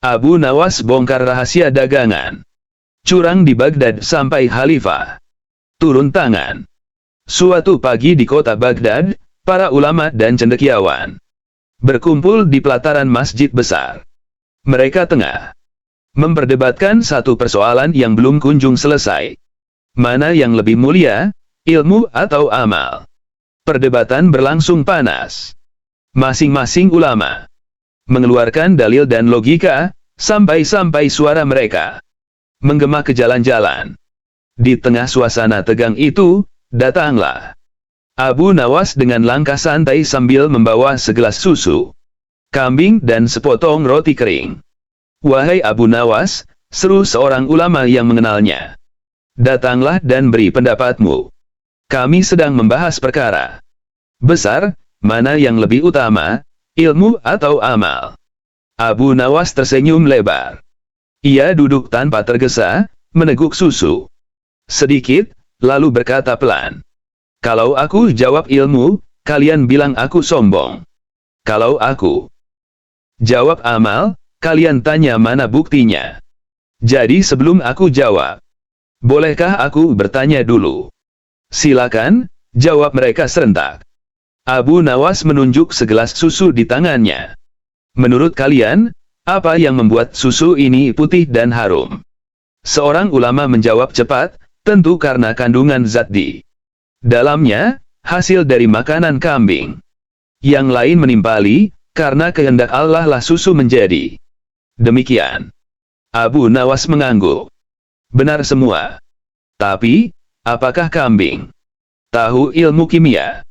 Abu Nawas bongkar rahasia dagangan. Curang di Baghdad sampai Khalifah turun tangan. Suatu pagi di kota Baghdad, para ulama dan cendekiawan berkumpul di pelataran masjid besar. Mereka tengah memperdebatkan satu persoalan yang belum kunjung selesai. Mana yang lebih mulia, ilmu atau amal? Perdebatan berlangsung panas. Masing-masing ulama mengeluarkan dalil dan logika, sampai-sampai suara mereka menggema ke jalan-jalan. Di tengah suasana tegang itu, datanglah Abu Nawas dengan langkah santai sambil membawa segelas susu, kambing dan sepotong roti kering. "Wahai Abu Nawas," seru seorang ulama yang mengenalnya, "datanglah dan beri pendapatmu. Kami sedang membahas perkara besar, mana yang lebih utama, ilmu atau amal?" Abu Nawas tersenyum lebar. Ia duduk tanpa tergesa, meneguk susu sedikit, lalu berkata pelan, "Kalau aku jawab ilmu, kalian bilang aku sombong. Kalau aku jawab amal, kalian tanya mana buktinya. Jadi sebelum aku jawab, bolehkah aku bertanya dulu?" "Silakan," jawab mereka serentak. Abu Nawas menunjuk segelas susu di tangannya. "Menurut kalian, apa yang membuat susu ini putih dan harum?" Seorang ulama menjawab cepat, "Tentu karena kandungan zat di dalamnya, hasil dari makanan kambing." Yang lain menimpali, "Karena kehendak Allah lah susu menjadi demikian." Abu Nawas mengangguk. Benar semua. Tapi, apakah kambing tahu ilmu kimia?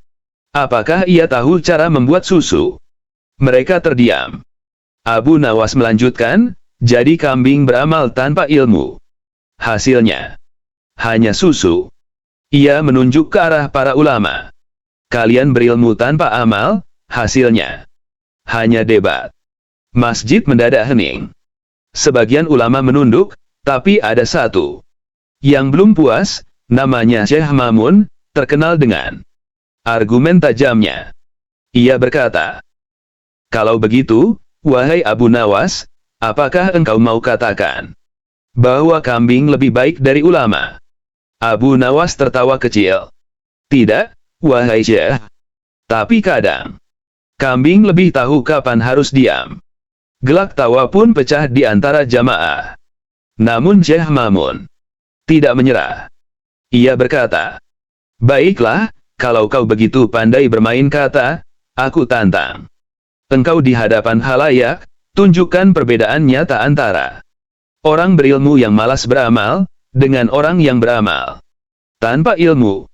Apakah ia tahu cara membuat susu? Mereka terdiam. Abu Nawas melanjutkan, "Jadi kambing beramal tanpa ilmu. Hasilnya hanya susu." Ia menunjuk ke arah para ulama. "Kalian berilmu tanpa amal, hasilnya hanya debat." Masjid mendadak hening. Sebagian ulama menunduk, tapi ada satu yang belum puas, namanya Syekh Mamun, terkenal dengan argumen tajamnya. Ia berkata, "Kalau begitu, wahai Abu Nawas, apakah engkau mau katakan bahwa kambing lebih baik dari ulama?" Abu Nawas tertawa kecil. "Tidak, wahai Syekh. Tapi kadang kambing lebih tahu kapan harus diam." Gelak tawa pun pecah di antara jamaah. Namun Syekh Mamun tidak menyerah. Ia berkata, "Baiklah, kalau kau begitu pandai bermain kata, aku tantang engkau di hadapan halayak, tunjukkan perbedaan nyata antara orang berilmu yang malas beramal, dengan orang yang beramal tanpa ilmu."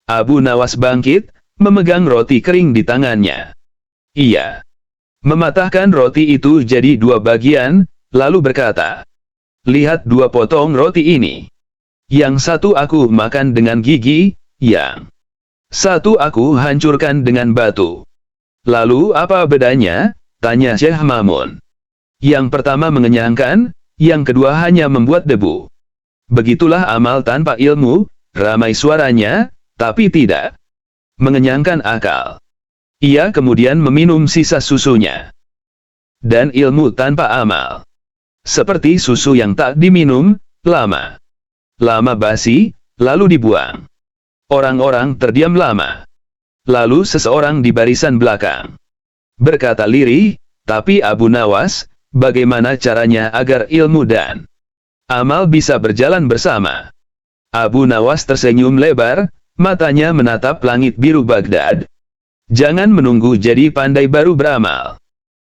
Abu Nawas bangkit, memegang roti kering di tangannya. Ia mematahkan roti itu jadi dua bagian, lalu berkata, "Lihat dua potong roti ini. Yang satu aku makan dengan gigi, yang satu aku hancurkan dengan batu." "Lalu apa bedanya?" tanya Syekh Mamun. "Yang pertama mengenyangkan, yang kedua hanya membuat debu." "Begitulah amal tanpa ilmu," ramai suaranya, "tapi tidak mengenyangkan akal." Ia kemudian meminum sisa susunya. "Dan ilmu tanpa amal seperti susu yang tak diminum, lama basi, lalu dibuang." Orang-orang terdiam lama. Lalu seseorang di barisan belakang berkata lirih, "Tapi Abu Nawas, bagaimana caranya agar ilmu dan amal bisa berjalan bersama?" Abu Nawas tersenyum lebar, matanya menatap langit biru Baghdad. "Jangan menunggu jadi pandai baru beramal.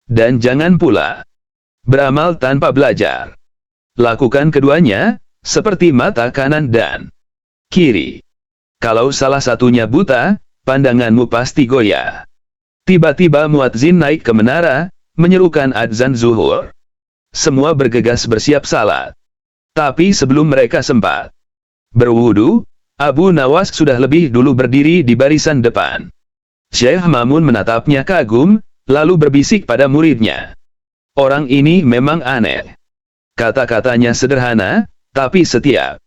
Dan jangan pula beramal tanpa belajar. Lakukan keduanya, seperti mata kanan dan kiri. Kalau salah satunya buta, pandanganmu pasti goyah." Tiba-tiba muadzin naik ke menara, menyerukan adzan zuhur. Semua bergegas bersiap salat. Tapi sebelum mereka sempat berwudu, Abu Nawas sudah lebih dulu berdiri di barisan depan. Syekh Mamun menatapnya kagum, lalu berbisik pada muridnya, "Orang ini memang aneh. Kata-katanya sederhana, tapi setiap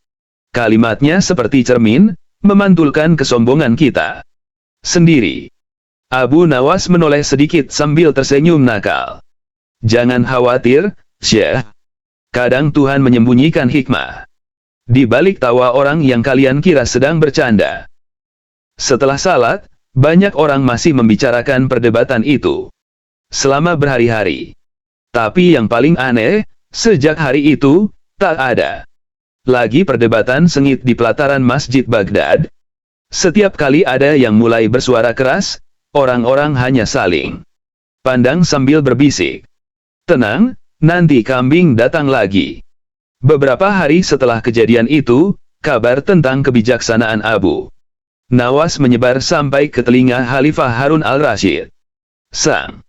kalimatnya seperti cermin, memantulkan kesombongan kita sendiri." Abu Nawas menoleh sedikit sambil tersenyum nakal. "Jangan khawatir, Syekh, kadang Tuhan menyembunyikan hikmah di balik tawa orang yang kalian kira sedang bercanda. Setelah salat, banyak orang masih membicarakan perdebatan itu selama berhari-hari. Tapi yang paling aneh, sejak hari itu, tak ada lagi perdebatan sengit di pelataran Masjid Baghdad. Setiap kali ada yang mulai bersuara keras, orang-orang hanya saling pandang sambil berbisik, "Tenang, nanti kambing datang lagi." Beberapa hari setelah kejadian itu, kabar tentang kebijaksanaan Abu Nawas menyebar sampai ke telinga Khalifah Harun al-Rasyid. Sang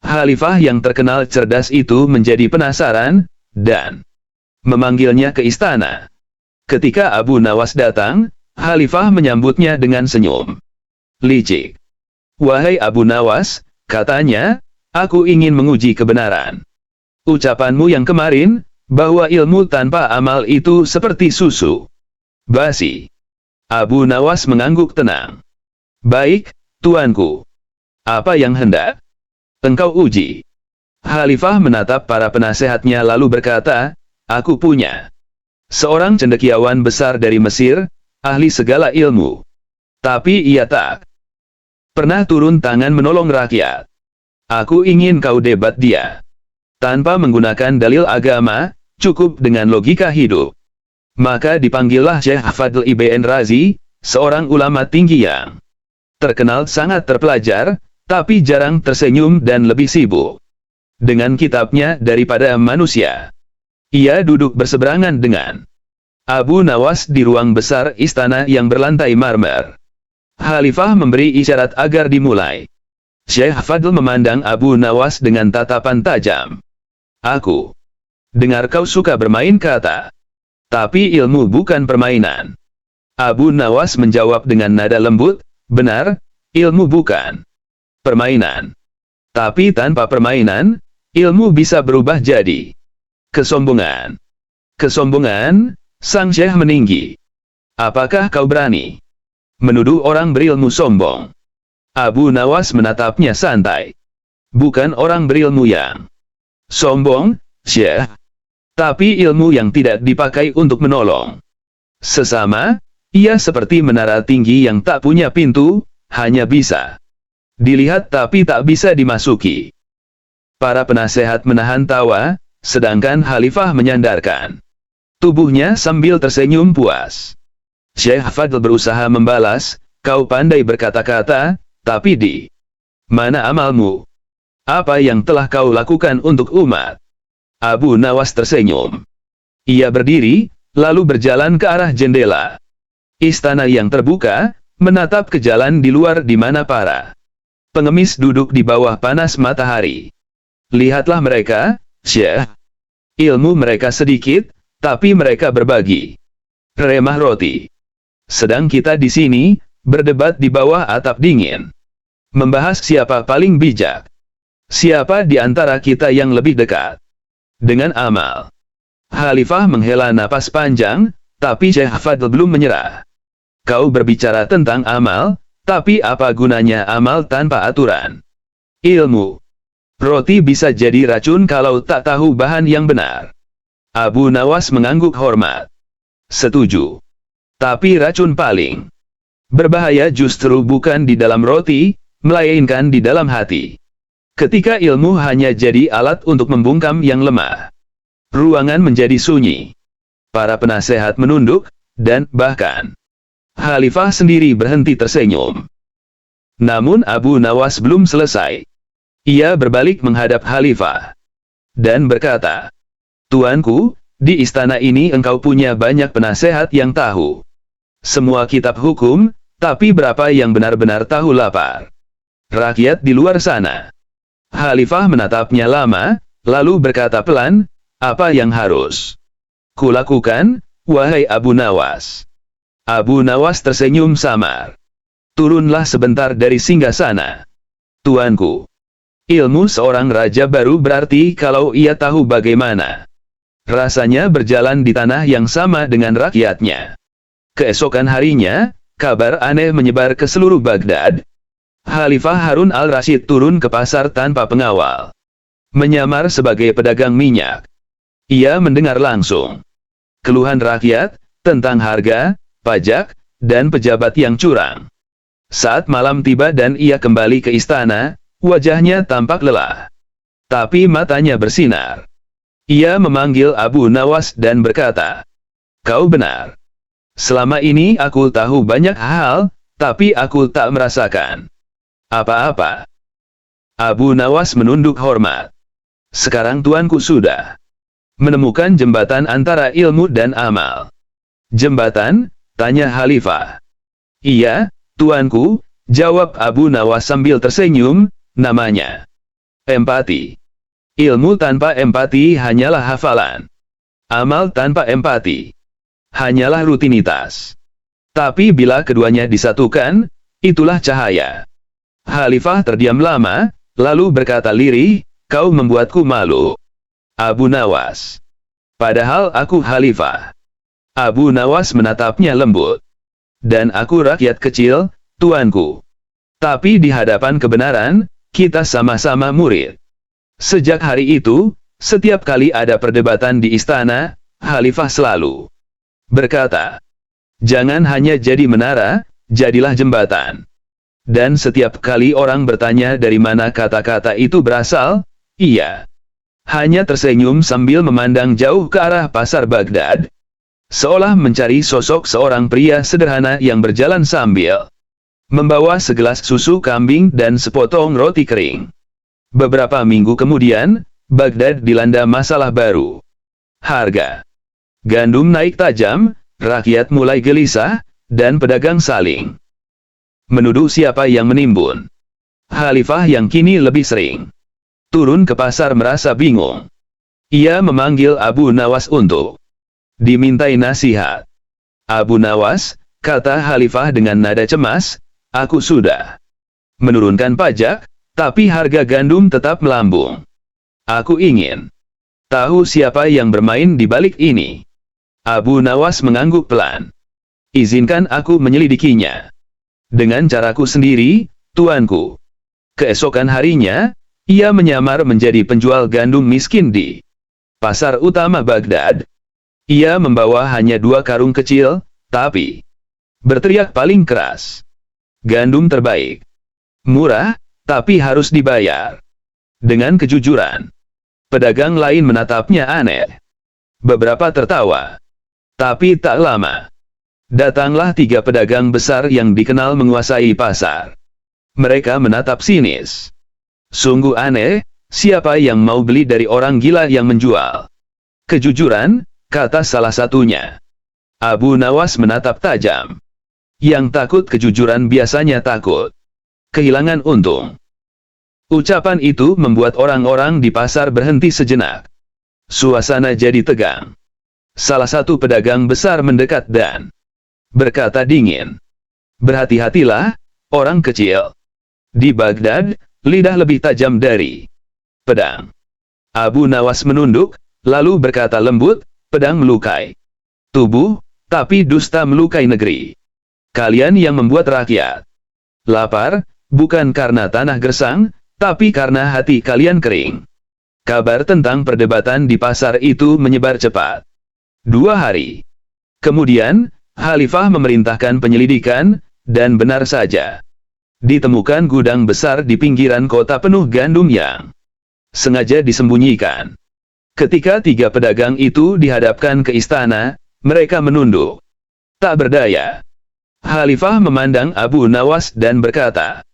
Khalifah yang terkenal cerdas itu menjadi penasaran, dan memanggilnya ke istana. Ketika Abu Nawas datang, Khalifah menyambutnya dengan senyum licik. "Wahai Abu Nawas," katanya, "aku ingin menguji kebenaran ucapanmu yang kemarin, bahwa ilmu tanpa amal itu seperti susu basi." Abu Nawas mengangguk tenang. "Baik, tuanku. Apa yang hendak engkau uji?" Khalifah menatap para penasehatnya lalu berkata, "Aku punya seorang cendekiawan besar dari Mesir, ahli segala ilmu. Tapi ia tak pernah turun tangan menolong rakyat. Aku ingin kau debat dia. Tanpa menggunakan dalil agama, cukup dengan logika hidup." Maka dipanggillah Syekh Fadl Ibn Razi, seorang ulama tinggi yang terkenal sangat terpelajar, tapi jarang tersenyum dan lebih sibuk dengan kitabnya daripada manusia. Ia duduk berseberangan dengan Abu Nawas di ruang besar istana yang berlantai marmer. Khalifah memberi isyarat agar dimulai. Syekh Fadl memandang Abu Nawas dengan tatapan tajam. "Aku dengar kau suka bermain kata. Tapi ilmu bukan permainan." Abu Nawas menjawab dengan nada lembut, "Benar, ilmu bukan permainan. Tapi tanpa permainan, ilmu bisa berubah jadi kesombongan." "Kesombongan?" sang Syekh meninggi. "Apakah kau berani menuduh orang berilmu sombong?" Abu Nawas menatapnya santai. "Bukan orang berilmu yang sombong, Syekh. Tapi ilmu yang tidak dipakai untuk menolong sesama, ia seperti menara tinggi yang tak punya pintu, hanya bisa dilihat tapi tak bisa dimasuki." Para penasehat menahan tawa, sedangkan Khalifah menyandarkan tubuhnya sambil tersenyum puas. Syekh Fadl berusaha membalas, "Kau pandai berkata-kata, tapi di mana amalmu? Apa yang telah kau lakukan untuk umat?" Abu Nawas tersenyum. Ia berdiri, lalu berjalan ke arah jendela istana yang terbuka, menatap ke jalan di luar di mana para pengemis duduk di bawah panas matahari. "Lihatlah mereka, Syekh. Ilmu mereka sedikit, tapi mereka berbagi remah roti. Sedang kita di sini, berdebat di bawah atap dingin, membahas siapa paling bijak. Siapa di antara kita yang lebih dekat dengan amal." Khalifah menghela napas panjang, tapi Syekh Fadl belum menyerah. "Kau berbicara tentang amal, tapi apa gunanya amal tanpa aturan? Ilmu roti bisa jadi racun kalau tak tahu bahan yang benar." Abu Nawas mengangguk hormat. "Setuju. Tapi racun paling berbahaya justru bukan di dalam roti, melainkan di dalam hati. Ketika ilmu hanya jadi alat untuk membungkam yang lemah, ruangan menjadi sunyi." Para penasehat menunduk, dan bahkan Khalifah sendiri berhenti tersenyum. Namun Abu Nawas belum selesai. Ia berbalik menghadap Khalifah dan berkata, "Tuanku, di istana ini engkau punya banyak penasehat yang tahu semua kitab hukum, tapi berapa yang benar-benar tahu lapar rakyat di luar sana?" Khalifah menatapnya lama, lalu berkata pelan, "Apa yang harus kulakukan, wahai Abu Nawas?" Abu Nawas tersenyum samar. "Turunlah sebentar dari singgasana. Tuanku, ilmu seorang raja baru berarti kalau ia tahu bagaimana rasanya berjalan di tanah yang sama dengan rakyatnya." Keesokan harinya, kabar aneh menyebar ke seluruh Baghdad. Khalifah Harun al-Rasyid turun ke pasar tanpa pengawal, menyamar sebagai pedagang minyak. Ia mendengar langsung keluhan rakyat tentang harga, pajak, dan pejabat yang curang. Saat malam tiba dan ia kembali ke istana, wajahnya tampak lelah. Tapi matanya bersinar. Ia memanggil Abu Nawas dan berkata, "Kau benar. Selama ini aku tahu banyak hal, tapi aku tak merasakan apa-apa." Abu Nawas menunduk hormat. "Sekarang tuanku sudah menemukan jembatan antara ilmu dan amal." "Jembatan?" tanya Khalifah. "Iya, tuanku," jawab Abu Nawas sambil tersenyum, "namanya empati. Ilmu tanpa empati hanyalah hafalan. Amal tanpa empati hanyalah rutinitas. Tapi bila keduanya disatukan, itulah cahaya." Khalifah terdiam lama, lalu berkata lirih, "Kau membuatku malu, Abu Nawas. Padahal aku Khalifah." Abu Nawas menatapnya lembut. "Dan aku rakyat kecil, tuanku. Tapi di hadapan kebenaran, kita sama-sama murid." Sejak hari itu, setiap kali ada perdebatan di istana, Khalifah selalu berkata, "Jangan hanya jadi menara, jadilah jembatan." Dan setiap kali orang bertanya dari mana kata-kata itu berasal, ia hanya tersenyum sambil memandang jauh ke arah pasar Baghdad, seolah mencari sosok seorang pria sederhana yang berjalan sambil membawa segelas susu kambing dan sepotong roti kering. Beberapa minggu kemudian, Baghdad dilanda masalah baru. Harga gandum naik tajam, rakyat mulai gelisah, dan pedagang saling menuduh siapa yang menimbun. Khalifah yang kini lebih sering turun ke pasar merasa bingung. Ia memanggil Abu Nawas untuk dimintai nasihat. "Abu Nawas," kata Khalifah dengan nada cemas, "aku sudah menurunkan pajak, tapi harga gandum tetap melambung. Aku ingin tahu siapa yang bermain di balik ini." Abu Nawas mengangguk pelan. "Izinkan aku menyelidikinya dengan caraku sendiri, tuanku." Keesokan harinya, ia menyamar menjadi penjual gandum miskin di pasar utama Baghdad. Ia membawa hanya 2 karung kecil, tapi berteriak paling keras, "Gandum terbaik. Murah, tapi harus dibayar dengan kejujuran." Pedagang lain menatapnya aneh. Beberapa tertawa. Tapi tak lama, datanglah 3 pedagang besar yang dikenal menguasai pasar. Mereka menatap sinis. "Sungguh aneh, siapa yang mau beli dari orang gila yang menjual kejujuran?" kata salah satunya. Abu Nawas menatap tajam. "Yang takut kejujuran biasanya takut kehilangan untung." Ucapan itu membuat orang-orang di pasar berhenti sejenak. Suasana jadi tegang. Salah satu pedagang besar mendekat dan berkata dingin, "Berhati-hatilah, orang kecil. Di Baghdad, lidah lebih tajam dari pedang." Abu Nawas menunduk, lalu berkata lembut, "Pedang melukai tubuh, tapi dusta melukai negeri. Kalian yang membuat rakyat lapar, bukan karena tanah gersang, tapi karena hati kalian kering." Kabar tentang perdebatan di pasar itu menyebar cepat. 2 hari kemudian, Khalifah memerintahkan penyelidikan, dan benar saja, ditemukan gudang besar di pinggiran kota penuh gandum yang sengaja disembunyikan. Ketika 3 pedagang itu dihadapkan ke istana, mereka menunduk, tak berdaya. Khalifah memandang Abu Nawas dan berkata,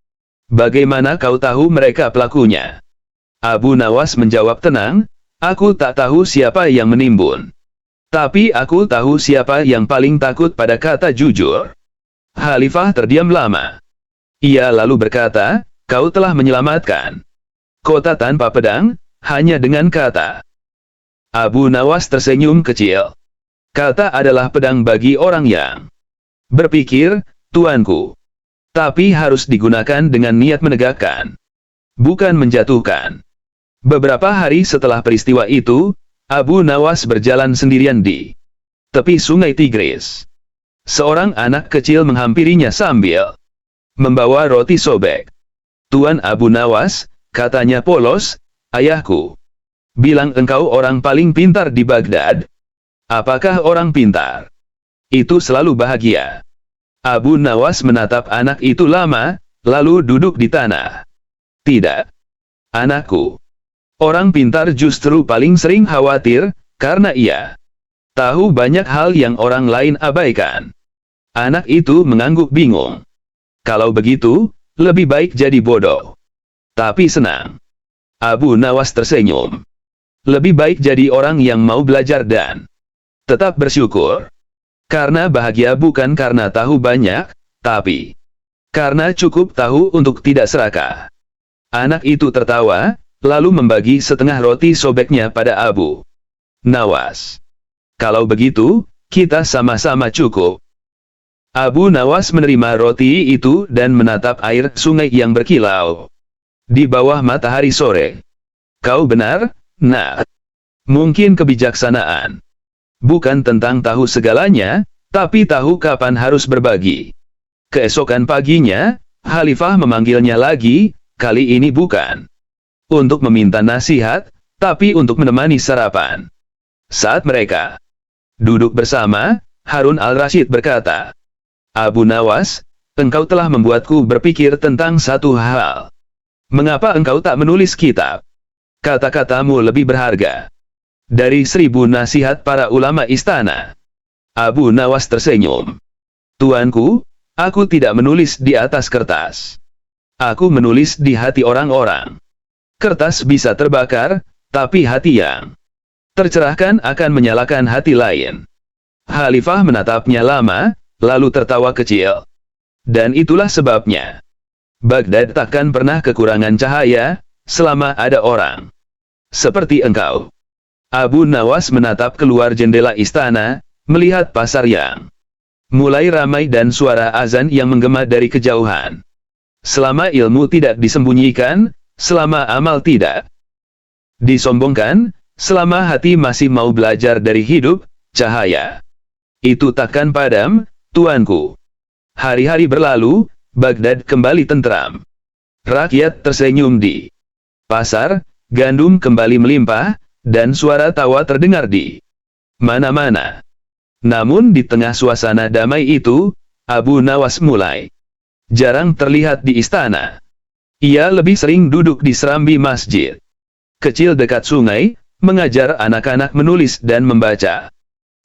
"Bagaimana kau tahu mereka pelakunya?" Abu Nawas menjawab tenang, "Aku tak tahu siapa yang menimbun. Tapi aku tahu siapa yang paling takut pada kata jujur." Khalifah terdiam lama. Ia lalu berkata, "Kau telah menyelamatkan kota tanpa pedang, hanya dengan kata." Abu Nawas tersenyum kecil. "Kata adalah pedang bagi orang yang berpikir, tuanku. Tapi harus digunakan dengan niat menegakkan, bukan menjatuhkan." Beberapa hari setelah peristiwa itu, Abu Nawas berjalan sendirian di tepi sungai Tigris. Seorang anak kecil menghampirinya sambil membawa roti sobek. "Tuan Abu Nawas," katanya polos, "ayahku Bilang engkau orang paling pintar di Baghdad? Apakah orang pintar itu selalu bahagia? Abu Nawas menatap anak itu lama, lalu duduk di tanah. Tidak, anakku. Orang pintar justru paling sering khawatir, karena ia tahu banyak hal yang orang lain abaikan. Anak itu mengangguk bingung. Kalau begitu, lebih baik jadi bodoh. Tapi senang. Abu Nawas tersenyum. Lebih baik jadi orang yang mau belajar dan tetap bersyukur. Karena bahagia bukan karena tahu banyak, tapi karena cukup tahu untuk tidak serakah. Anak itu tertawa, lalu membagi setengah roti sobeknya pada Abu Nawas. Kalau begitu, kita sama-sama cukup. Abu Nawas menerima roti itu dan menatap air sungai yang berkilau di bawah matahari sore. Kau benar, Nak. Mungkin kebijaksanaan bukan tentang tahu segalanya, tapi tahu kapan harus berbagi. Keesokan paginya, Khalifah memanggilnya lagi, kali ini bukan untuk meminta nasihat, tapi untuk menemani sarapan. Saat mereka duduk bersama, Harun al-Rashid berkata, Abu Nawas, engkau telah membuatku berpikir tentang satu hal. Mengapa engkau tak menulis kitab? Kata-katamu lebih berharga dari 1000 nasihat para ulama istana. Abu Nawas tersenyum. Tuanku, aku tidak menulis di atas kertas. Aku menulis di hati orang-orang. Kertas bisa terbakar, tapi hati yang tercerahkan akan menyalakan hati lain. Khalifah menatapnya lama, lalu tertawa kecil. Dan itulah sebabnya Baghdad takkan pernah kekurangan cahaya, selama ada orang seperti engkau. Abu Nawas menatap keluar jendela istana, melihat pasar yang mulai ramai dan suara azan yang menggema dari kejauhan. Selama ilmu tidak disembunyikan, selama amal tidak disombongkan, selama hati masih mau belajar dari hidup, cahaya itu takkan padam, tuanku. Hari-hari berlalu, Baghdad kembali tentram. Rakyat tersenyum di pasar, gandum kembali melimpah, dan suara tawa terdengar di mana-mana. Namun di tengah suasana damai itu, Abu Nawas mulai jarang terlihat di istana. Ia lebih sering duduk di serambi masjid kecil dekat sungai, mengajar anak-anak menulis dan membaca,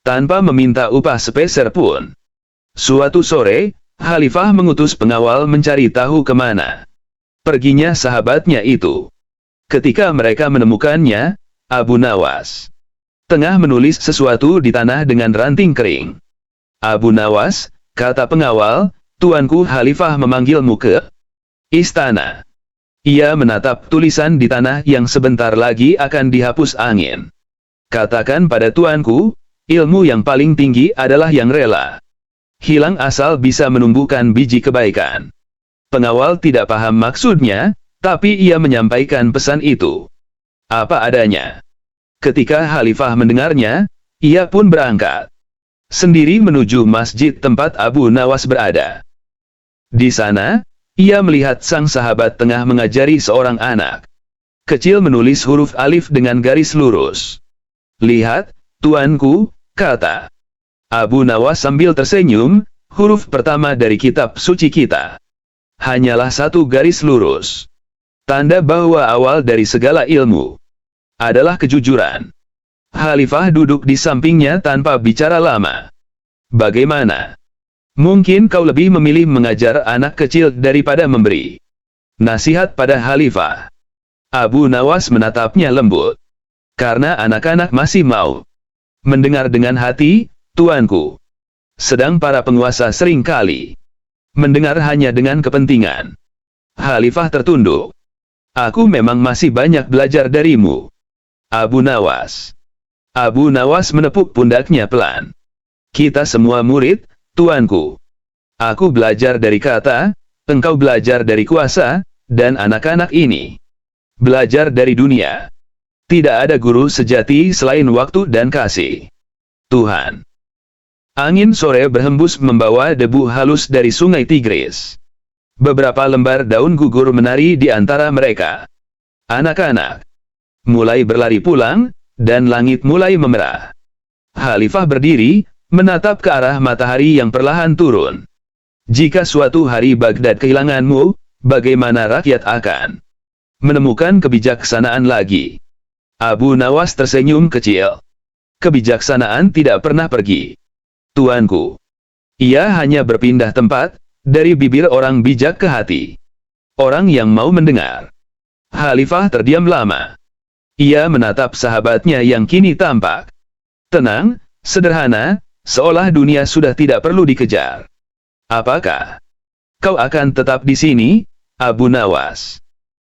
tanpa meminta upah sepeser pun. Suatu sore, Khalifah mengutus pengawal mencari tahu kemana perginya sahabatnya itu. Ketika mereka menemukannya, Abu Nawas tengah menulis sesuatu di tanah dengan ranting kering. Abu Nawas, kata pengawal, tuanku Khalifah memanggilmu ke istana. Ia menatap tulisan di tanah yang sebentar lagi akan dihapus angin. Katakan pada tuanku, ilmu yang paling tinggi adalah yang rela hilang asal bisa menumbuhkan biji kebaikan. Pengawal tidak paham maksudnya, tapi ia menyampaikan pesan itu apa adanya. Ketika Khalifah mendengarnya, ia pun berangkat sendiri menuju masjid tempat Abu Nawas berada. Di sana, ia melihat sang sahabat tengah mengajari seorang anak kecil menulis huruf alif dengan garis lurus. Lihat, tuanku, kata Abu Nawas sambil tersenyum, huruf pertama dari kitab suci kita hanyalah satu garis lurus. Tanda bahwa awal dari segala ilmu adalah kejujuran. Khalifah duduk di sampingnya tanpa bicara lama. Bagaimana? Mungkin kau lebih memilih mengajar anak kecil daripada memberi nasihat pada Khalifah. Abu Nawas menatapnya lembut. Karena anak-anak masih mau mendengar dengan hati, tuanku. Sedang para penguasa sering kali mendengar hanya dengan kepentingan. Khalifah tertunduk. Aku memang masih banyak belajar darimu, Abu Nawas. Abu Nawas menepuk pundaknya pelan. Kita semua murid, tuanku. Aku belajar dari kata, engkau belajar dari kuasa, dan anak-anak ini belajar dari dunia. Tidak ada guru sejati selain waktu dan kasih Tuhan. Angin sore berhembus membawa debu halus dari sungai Tigris. Beberapa lembar daun gugur menari di antara mereka. Anak-anak mulai berlari pulang, dan langit mulai memerah. Khalifah berdiri, menatap ke arah matahari yang perlahan turun. Jika suatu hari Baghdad kehilanganmu, bagaimana rakyat akan menemukan kebijaksanaan lagi? Abu Nawas tersenyum kecil. Kebijaksanaan tidak pernah pergi, tuanku. Ia hanya berpindah tempat, dari bibir orang bijak ke hati orang yang mau mendengar. Khalifah terdiam lama. Ia menatap sahabatnya yang kini tampak tenang, sederhana, seolah dunia sudah tidak perlu dikejar. Apakah kau akan tetap di sini, Abu Nawas?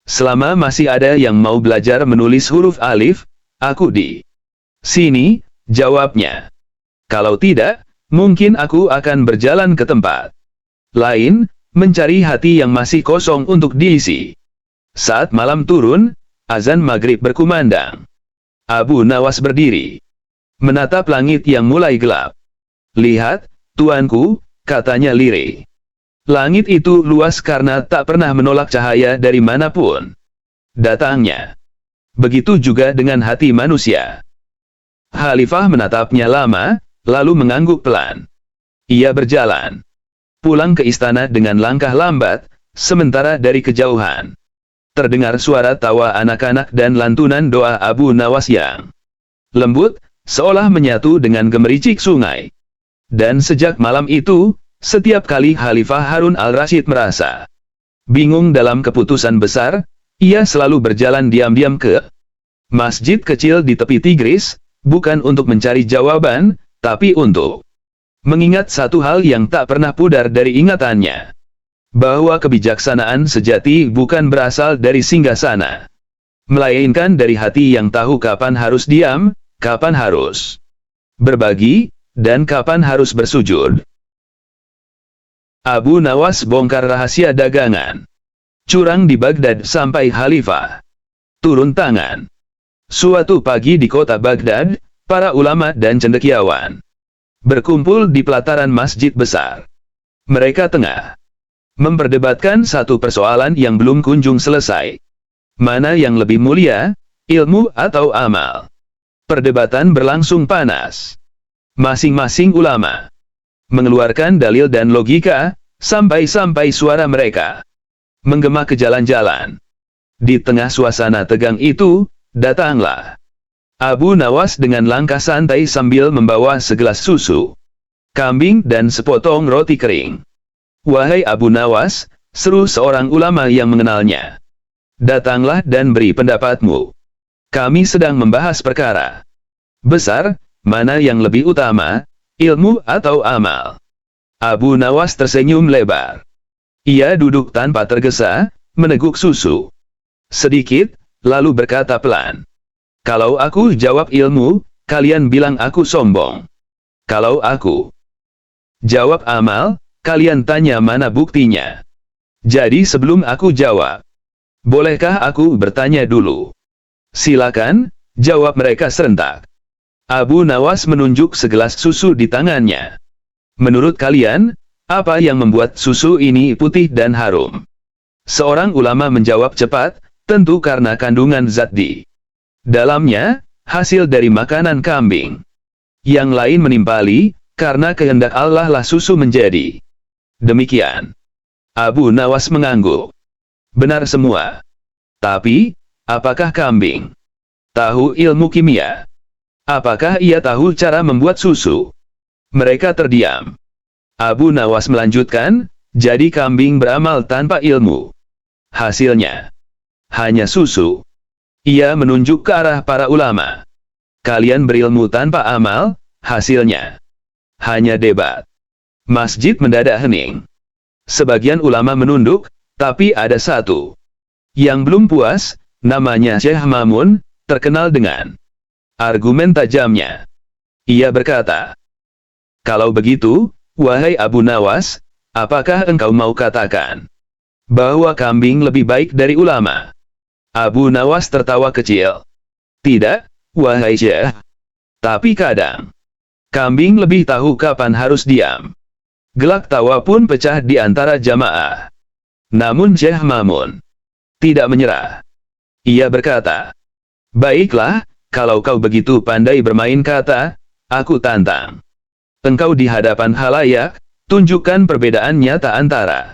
Selama masih ada yang mau belajar menulis huruf alif, aku di sini, jawabnya. Kalau tidak, mungkin aku akan berjalan ke tempat lain, mencari hati yang masih kosong untuk diisi. Saat malam turun, azan maghrib berkumandang. Abu Nawas berdiri, menatap langit yang mulai gelap. Lihat, tuanku, katanya lirih. Langit itu luas karena tak pernah menolak cahaya dari manapun datangnya. Begitu juga dengan hati manusia. Khalifah menatapnya lama, lalu mengangguk pelan. Ia berjalan pulang ke istana dengan langkah lambat, sementara dari kejauhan terdengar suara tawa anak-anak dan lantunan doa Abu Nawas yang lembut, seolah menyatu dengan gemericik sungai. Dan sejak malam itu, setiap kali Khalifah Harun al-Rashid merasa bingung dalam keputusan besar, ia selalu berjalan diam-diam ke masjid kecil di tepi Tigris, bukan untuk mencari jawaban, tapi untuk mengingat satu hal yang tak pernah pudar dari ingatannya. Bahwa kebijaksanaan sejati bukan berasal dari singgasana, melainkan dari hati yang tahu kapan harus diam, kapan harus berbagi, dan kapan harus bersujud. Abu Nawas bongkar rahasia dagangan curang di Baghdad sampai Khalifah turun tangan. Suatu pagi di kota Baghdad, para ulama dan cendekiawan berkumpul di pelataran masjid besar. Mereka tengah memperdebatkan satu persoalan yang belum kunjung selesai. Mana yang lebih mulia, ilmu atau amal? Perdebatan berlangsung panas. Masing-masing ulama mengeluarkan dalil dan logika, sampai-sampai suara mereka menggema ke jalan-jalan. Di tengah suasana tegang itu, datanglah Abu Nawas dengan langkah santai sambil membawa segelas susu kambing dan sepotong roti kering. Wahai Abu Nawas, seru seorang ulama yang mengenalnya. Datanglah dan beri pendapatmu. Kami sedang membahas perkara besar, mana yang lebih utama, ilmu atau amal? Abu Nawas tersenyum lebar. Ia duduk tanpa tergesa, meneguk susu sedikit, lalu berkata pelan. Kalau aku jawab ilmu, kalian bilang aku sombong. Kalau aku jawab amal, kalian tanya mana buktinya. Jadi sebelum aku jawab, bolehkah aku bertanya dulu? Silakan, jawab mereka serentak. Abu Nawas menunjuk segelas susu di tangannya. Menurut kalian, apa yang membuat susu ini putih dan harum? Seorang ulama menjawab cepat, tentu karena kandungan zat di dalamnya, hasil dari makanan kambing. Yang lain menimpali, karena kehendak Allah lah susu menjadi demikian. Abu Nawas mengangguk. Benar semua. Tapi, apakah kambing tahu ilmu kimia? Apakah ia tahu cara membuat susu? Mereka terdiam. Abu Nawas melanjutkan, jadi kambing beramal tanpa ilmu. Hasilnya hanya susu. Ia menunjuk ke arah para ulama. Kalian berilmu tanpa amal, hasilnya hanya debat. Masjid mendadak hening. Sebagian ulama menunduk, tapi ada satu yang belum puas, namanya Syekh Mamun, terkenal dengan argumen tajamnya. Ia berkata, kalau begitu, wahai Abu Nawas, apakah engkau mau katakan bahwa kambing lebih baik dari ulama? Abu Nawas tertawa kecil. Tidak, wahai Syekh. Tapi kadang kambing lebih tahu kapan harus diam. Gelak tawa pun pecah di antara jamaah. Namun Syekh Mamun tidak menyerah. Ia berkata, Baiklah, kalau kau begitu pandai bermain kata, aku tantang. Engkau di hadapan halayak, tunjukkan perbedaan nyata antara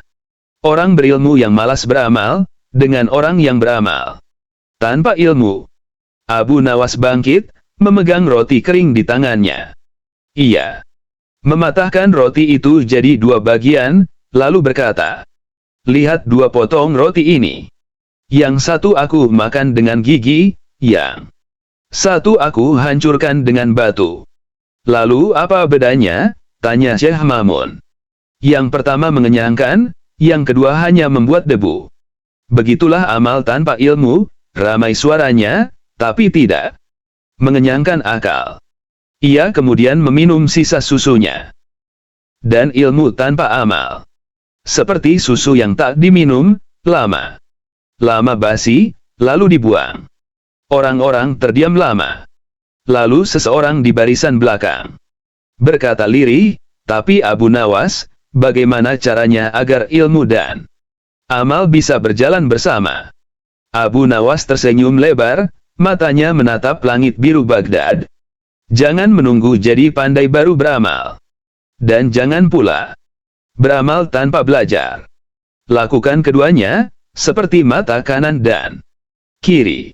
orang berilmu yang malas beramal, dengan orang yang beramal tanpa ilmu. Abu Nawas bangkit, memegang roti kering di tangannya. Ia mematahkan roti itu jadi dua bagian, lalu berkata, "Lihat dua potong roti ini. Yang satu aku makan dengan gigi, yang satu aku hancurkan dengan batu." "Lalu apa bedanya?" tanya Syekh Mamun. "Yang pertama mengenyangkan, yang kedua hanya membuat debu." "Begitulah amal tanpa ilmu," ramai suaranya, "tapi tidak mengenyangkan akal." Ia kemudian meminum sisa susunya. "Dan ilmu tanpa amal, seperti susu yang tak diminum, lama basi, lalu dibuang." Orang-orang terdiam lama. Lalu seseorang di barisan belakang berkata lirih, "Tapi Abu Nawas, bagaimana caranya agar ilmu dan amal bisa berjalan bersama?" Abu Nawas tersenyum lebar, matanya menatap langit biru Baghdad. "Jangan menunggu jadi pandai baru beramal. Dan jangan pula beramal tanpa belajar. Lakukan keduanya, seperti mata kanan dan kiri.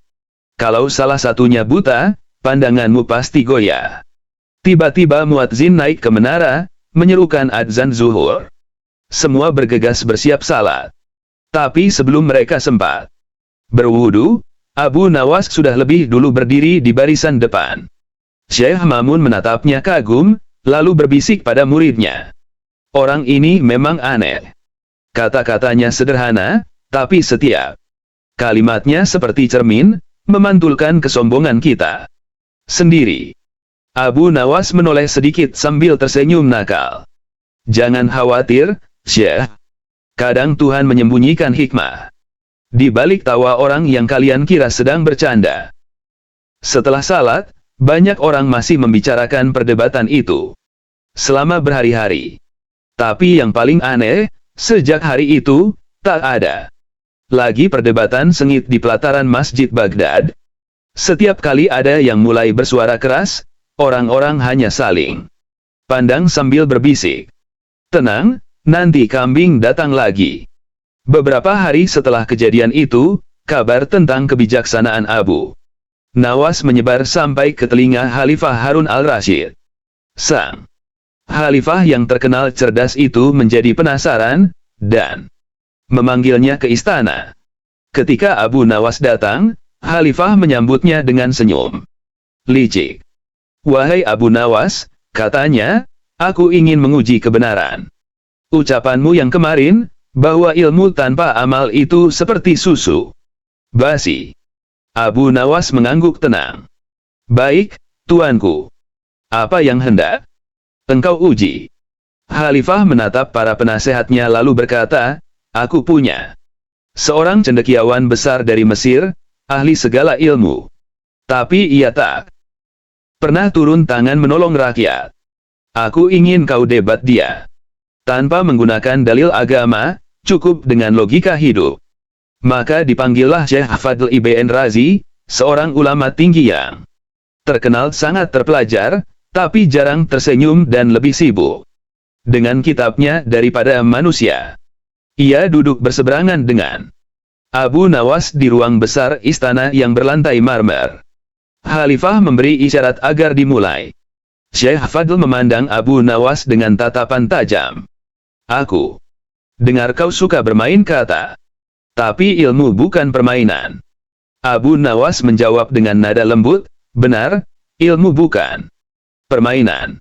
Kalau salah satunya buta, pandanganmu pasti goyah." Tiba-tiba muadzin naik ke menara, menyerukan adzan zuhur. Semua bergegas bersiap salat. Tapi sebelum mereka sempat berwudu, Abu Nawas sudah lebih dulu berdiri di barisan depan. Syekh Mamun menatapnya kagum, lalu berbisik pada muridnya, "Orang ini memang aneh. Kata-katanya sederhana, tapi setiap kalimatnya seperti cermin, memantulkan kesombongan kita sendiri." Abu Nawas menoleh sedikit sambil tersenyum nakal. "Jangan khawatir, Syekh. Kadang Tuhan menyembunyikan hikmah di balik tawa orang yang kalian kira sedang bercanda." Setelah salat, banyak orang masih membicarakan perdebatan itu selama berhari-hari. Tapi yang paling aneh, sejak hari itu, tak ada lagi perdebatan sengit di pelataran Masjid Baghdad. Setiap kali ada yang mulai bersuara keras, orang-orang hanya saling pandang sambil berbisik, "Tenang, nanti kambing datang lagi." Beberapa hari setelah kejadian itu, kabar tentang kebijaksanaan Abu Nawas menyebar sampai ke telinga Khalifah Harun al-Rasyid. Sang Khalifah yang terkenal cerdas itu menjadi penasaran, dan memanggilnya ke istana. Ketika Abu Nawas datang, Khalifah menyambutnya dengan senyum licik. "Wahai Abu Nawas," katanya, "aku ingin menguji kebenaran ucapanmu yang kemarin, bahwa ilmu tanpa amal itu seperti susu basi." Abu Nawas mengangguk tenang. "Baik, tuanku. Apa yang hendak engkau uji?" Khalifah menatap para penasehatnya lalu berkata, "Aku punya seorang cendekiawan besar dari Mesir, ahli segala ilmu. Tapi ia tak pernah turun tangan menolong rakyat. Aku ingin kau debat dia. Tanpa menggunakan dalil agama, cukup dengan logika hidup." Maka dipanggillah Syekh Fadl Ibn Razi, seorang ulama tinggi yang terkenal sangat terpelajar, tapi jarang tersenyum dan lebih sibuk dengan kitabnya daripada manusia. Ia duduk berseberangan dengan Abu Nawas di ruang besar istana yang berlantai marmer. Khalifah memberi isyarat agar dimulai. Syekh Fadl memandang Abu Nawas dengan tatapan tajam. "Aku dengar kau suka bermain kata. Tapi ilmu bukan permainan." Abu Nawas menjawab dengan nada lembut, "Benar, ilmu bukan permainan.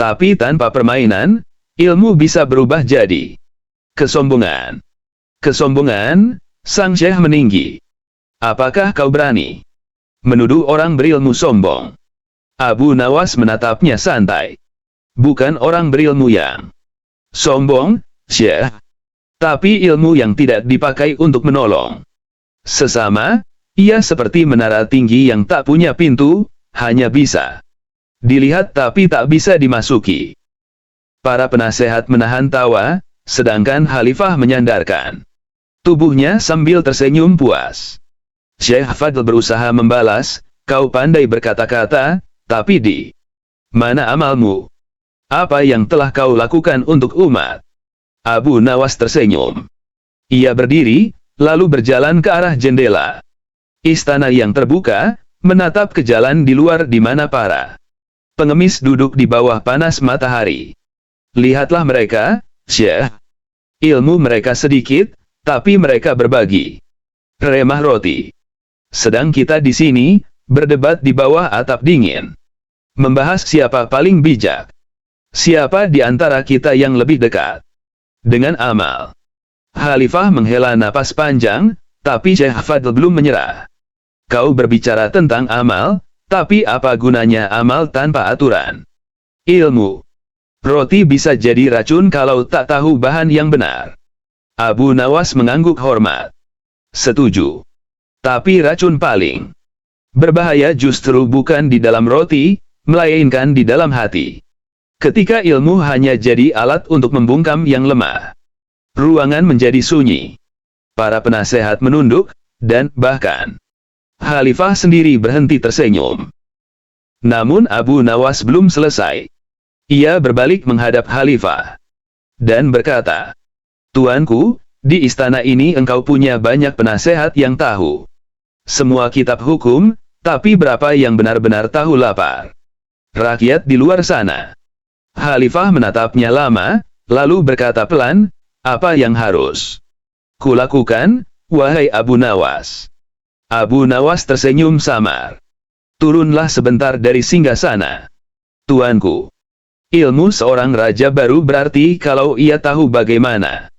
Tapi tanpa permainan, ilmu bisa berubah jadi kesombongan." "Kesombongan?" sang Syekh meninggi. "Apakah kau berani menuduh orang berilmu sombong?" Abu Nawas menatapnya santai. "Bukan orang berilmu yang sombong, Syekh. Tapi ilmu yang tidak dipakai untuk menolong sesama, ia seperti menara tinggi yang tak punya pintu, hanya bisa dilihat tapi tak bisa dimasuki." Para penasehat menahan tawa, sedangkan Khalifah menyandarkan tubuhnya sambil tersenyum puas. Syekh Fadl berusaha membalas, kau pandai berkata-kata, tapi di mana amalmu? Apa yang telah kau lakukan untuk umat? Abu Nawas tersenyum. Ia berdiri, lalu berjalan ke arah jendela istana yang terbuka, menatap ke jalan di luar di mana para pengemis duduk di bawah panas matahari. Lihatlah mereka, Syekh. Ilmu mereka sedikit, tapi mereka berbagi remah roti. Sedang kita di sini, berdebat di bawah atap dingin. Membahas siapa paling bijak. Siapa di antara kita yang lebih dekat dengan amal. Khalifah menghela napas panjang, tapi Syekh Fadl belum menyerah. Kau berbicara tentang amal, tapi apa gunanya amal tanpa aturan? Ilmu. Roti bisa jadi racun kalau tak tahu bahan yang benar. Abu Nawas mengangguk hormat. Setuju. Tapi racun paling berbahaya justru bukan di dalam roti, melainkan di dalam hati. Ketika ilmu hanya jadi alat untuk membungkam yang lemah, ruangan menjadi sunyi. Para penasehat menunduk, dan bahkan Khalifah sendiri berhenti tersenyum. Namun Abu Nawas belum selesai. Ia berbalik menghadap Khalifah dan berkata, Tuanku, di istana ini engkau punya banyak penasehat yang tahu semua kitab hukum, tapi berapa yang benar-benar tahu lapar rakyat di luar sana? Khalifah menatapnya lama, lalu berkata pelan, apa yang harus kulakukan, wahai Abu Nawas? Abu Nawas tersenyum samar. Turunlah sebentar dari singgasana. Tuanku, ilmu seorang raja baru berarti kalau ia tahu bagaimana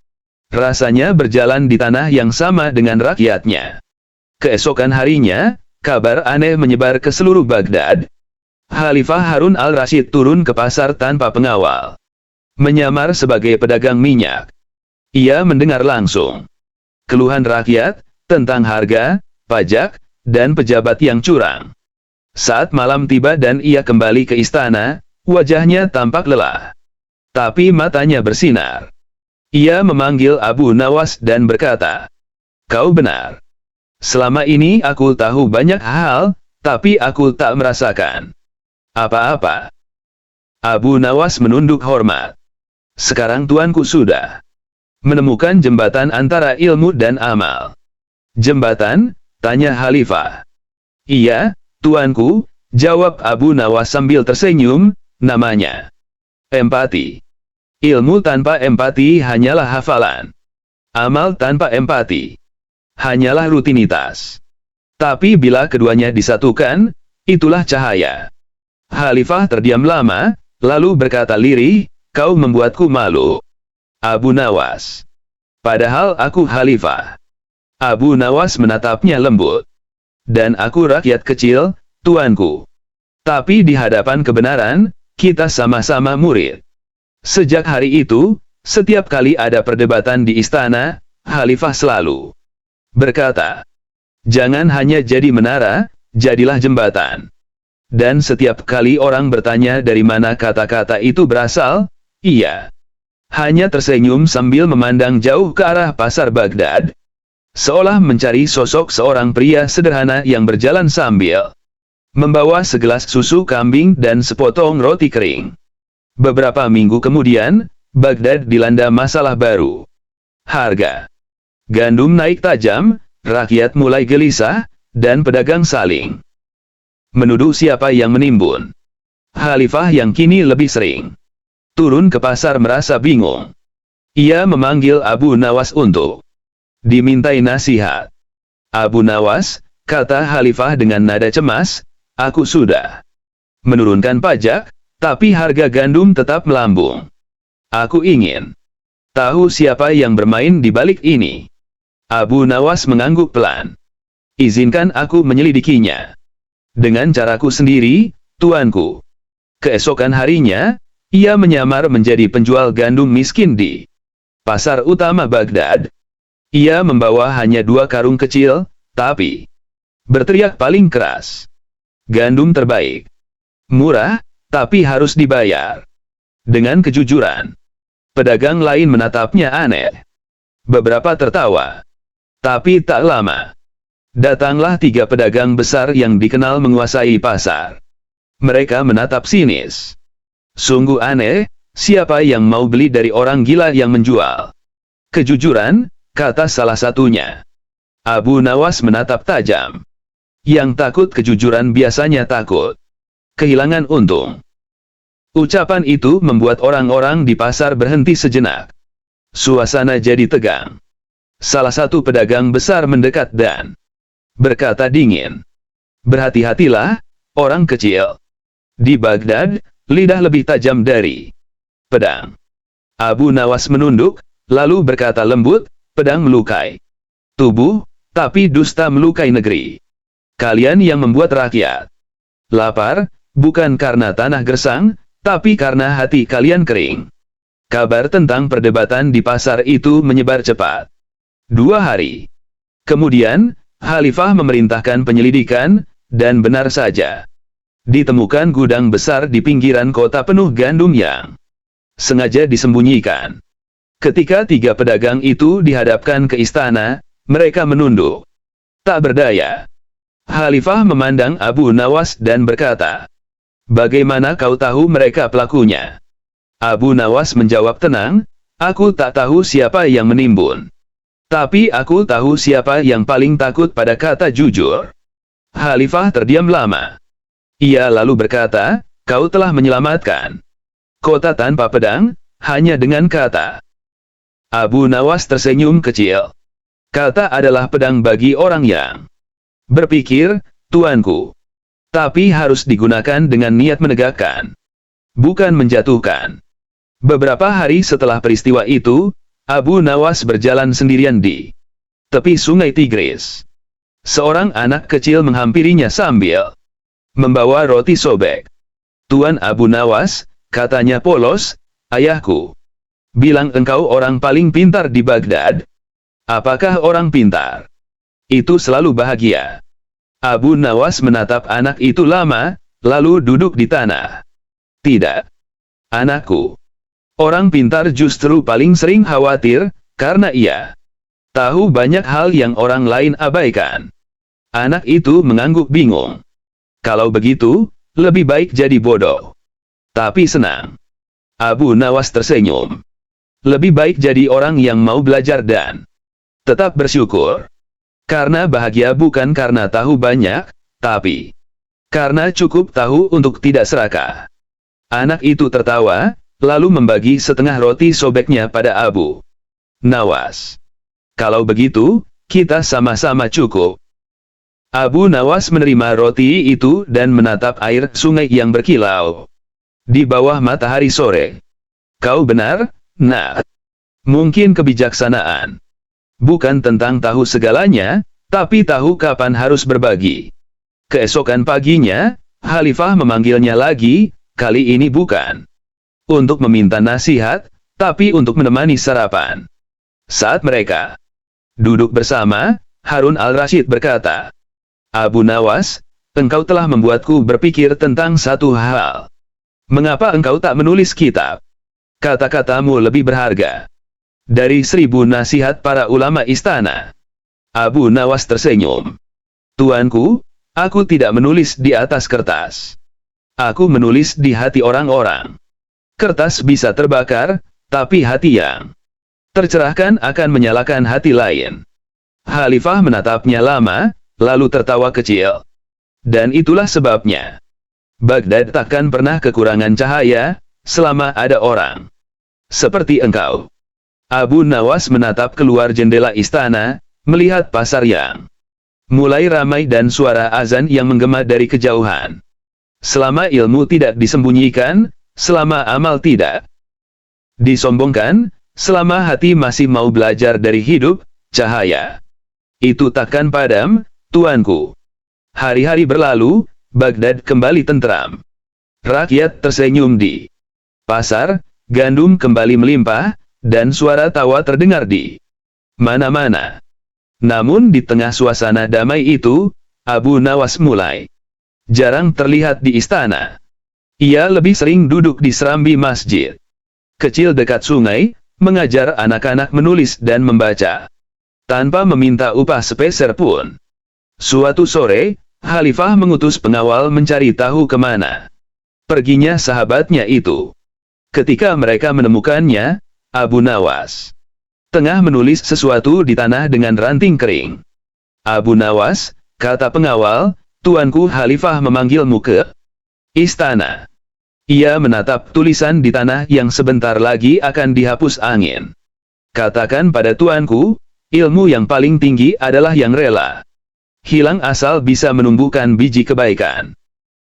rasanya berjalan di tanah yang sama dengan rakyatnya. Keesokan harinya, kabar aneh menyebar ke seluruh Baghdad. Khalifah Harun al-Rashid turun ke pasar tanpa pengawal. Menyamar sebagai pedagang minyak. Ia mendengar langsung keluhan rakyat tentang harga, pajak, dan pejabat yang curang. Saat malam tiba dan ia kembali ke istana, wajahnya tampak lelah. Tapi matanya bersinar. Ia memanggil Abu Nawas dan berkata, kau benar. Selama ini aku tahu banyak hal, tapi aku tak merasakan apa-apa. Abu Nawas menunduk hormat. Sekarang tuanku sudah menemukan jembatan antara ilmu dan amal. Jembatan? Tanya Khalifah. Iya, tuanku, jawab Abu Nawas sambil tersenyum, namanya empati. Ilmu tanpa empati hanyalah hafalan. Amal tanpa empati hanyalah rutinitas. Tapi bila keduanya disatukan, itulah cahaya. Khalifah terdiam lama, lalu berkata lirih, kau membuatku malu, Abu Nawas. Padahal aku Khalifah. Abu Nawas menatapnya lembut. Dan aku rakyat kecil, tuanku. Tapi di hadapan kebenaran, kita sama-sama murid. Sejak hari itu, setiap kali ada perdebatan di istana, Khalifah selalu berkata, jangan hanya jadi menara, jadilah jembatan. Dan setiap kali orang bertanya dari mana kata-kata itu berasal, ia hanya tersenyum sambil memandang jauh ke arah pasar Baghdad. Seolah mencari sosok seorang pria sederhana yang berjalan sambil membawa segelas susu kambing dan sepotong roti kering. Beberapa minggu kemudian, Baghdad dilanda masalah baru. Harga gandum naik tajam, rakyat mulai gelisah, dan pedagang saling menuduh siapa yang menimbun. Khalifah yang kini lebih sering turun ke pasar merasa bingung. Ia memanggil Abu Nawas untuk dimintai nasihat. Abu Nawas, kata Khalifah dengan nada cemas, aku sudah menurunkan pajak, tapi harga gandum tetap melambung. Aku ingin tahu siapa yang bermain di balik ini. Abu Nawas mengangguk pelan. Izinkan aku menyelidikinya. Dengan caraku sendiri, tuanku. Keesokan harinya, ia menyamar menjadi penjual gandum miskin di pasar utama Baghdad. Ia membawa hanya 2 karung kecil, tapi berteriak paling keras. Gandum terbaik. Murah, tapi harus dibayar. Dengan kejujuran. Pedagang lain menatapnya aneh. Beberapa tertawa. Tapi tak lama. Datanglah 3 pedagang besar yang dikenal menguasai pasar. Mereka menatap sinis. Sungguh aneh, siapa yang mau beli dari orang gila yang menjual? Kejujuran, kata salah satunya. Abu Nawas menatap tajam. Yang takut kejujuran biasanya takut kehilangan untung. Ucapan itu membuat orang-orang di pasar berhenti sejenak. Suasana jadi tegang. Salah satu pedagang besar mendekat dan berkata dingin. Berhati-hatilah, orang kecil. Di Baghdad, lidah lebih tajam dari pedang. Abu Nawas menunduk, lalu berkata lembut, pedang melukai tubuh, tapi dusta melukai negeri. Kalian yang membuat rakyat lapar, bukan karena tanah gersang, tapi karena hati kalian kering. Kabar tentang perdebatan di pasar itu menyebar cepat. 2 hari kemudian, Khalifah memerintahkan penyelidikan, dan benar saja. Ditemukan gudang besar di pinggiran kota penuh gandum yang sengaja disembunyikan. Ketika 3 pedagang itu dihadapkan ke istana, mereka menunduk. Tak berdaya. Khalifah memandang Abu Nawas dan berkata, "Bagaimana kau tahu mereka pelakunya?" Abu Nawas menjawab tenang, "Aku tak tahu siapa yang menimbun. Tapi aku tahu siapa yang paling takut pada kata jujur." Khalifah terdiam lama. Ia lalu berkata, "Kau telah menyelamatkan kota tanpa pedang, hanya dengan kata." Abu Nawas tersenyum kecil. Kata adalah pedang bagi orang yang berpikir, tuanku. Tapi harus digunakan dengan niat menegakkan, bukan menjatuhkan. Beberapa hari setelah peristiwa itu, Abu Nawas berjalan sendirian di tepi sungai Tigris. Seorang anak kecil menghampirinya sambil membawa roti sobek. "Tuan Abu Nawas," katanya polos, "ayahku bilang engkau orang paling pintar di Baghdad." "Apakah orang pintar itu selalu bahagia?" Abu Nawas menatap anak itu lama, lalu duduk di tanah. "Tidak, anakku. Orang pintar justru paling sering khawatir, karena ia tahu banyak hal yang orang lain abaikan." Anak itu mengangguk bingung. "Kalau begitu, lebih baik jadi bodoh. Tapi senang." Abu Nawas tersenyum. "Lebih baik jadi orang yang mau belajar dan tetap bersyukur. Karena bahagia bukan karena tahu banyak, tapi karena cukup tahu untuk tidak serakah." Anak itu tertawa, lalu membagi setengah roti sobeknya pada Abu Nawas. "Kalau begitu, kita sama-sama cukup." Abu Nawas menerima roti itu dan menatap air sungai yang berkilau di bawah matahari sore. "Kau benar, Nak. Mungkin kebijaksanaan bukan tentang tahu segalanya, tapi tahu kapan harus berbagi." Keesokan paginya, Khalifah memanggilnya lagi, kali ini bukan untuk meminta nasihat, tapi untuk menemani sarapan. Saat mereka duduk bersama, Harun al-Rashid berkata, "Abu Nawas, engkau telah membuatku berpikir tentang satu hal. Mengapa engkau tak menulis kitab? Kata-katamu lebih berharga dari 1000 nasihat para ulama istana." Abu Nawas tersenyum. "Tuanku, aku tidak menulis di atas kertas. Aku menulis di hati orang-orang. Kertas bisa terbakar, tapi hati yang tercerahkan akan menyalakan hati lain." Khalifah menatapnya lama, lalu tertawa kecil. "Dan itulah sebabnya Baghdad takkan pernah kekurangan cahaya, selama ada orang seperti engkau." Abu Nawas menatap keluar jendela istana, melihat pasar yang mulai ramai dan suara azan yang menggema dari kejauhan. Selama ilmu tidak disembunyikan, selama amal tidak disombongkan, selama hati masih mau belajar dari hidup, cahaya itu takkan padam, tuanku. Hari-hari berlalu, Baghdad kembali tentram. Rakyat tersenyum di pasar, gandum kembali melimpah, dan suara tawa terdengar di mana-mana. Namun di tengah suasana damai itu, Abu Nawas mulai jarang terlihat di istana. Ia lebih sering duduk di serambi masjid kecil dekat sungai, mengajar anak-anak menulis dan membaca, tanpa meminta upah sepeser pun. Suatu sore, Khalifah mengutus pengawal mencari tahu kemana perginya sahabatnya itu. Ketika mereka menemukannya, Abu Nawas tengah menulis sesuatu di tanah dengan ranting kering. Abu Nawas, kata pengawal, tuanku Khalifah memanggilmu ke istana. Ia menatap tulisan di tanah yang sebentar lagi akan dihapus angin. Katakan pada tuanku, ilmu yang paling tinggi adalah yang rela hilang asal bisa menumbuhkan biji kebaikan.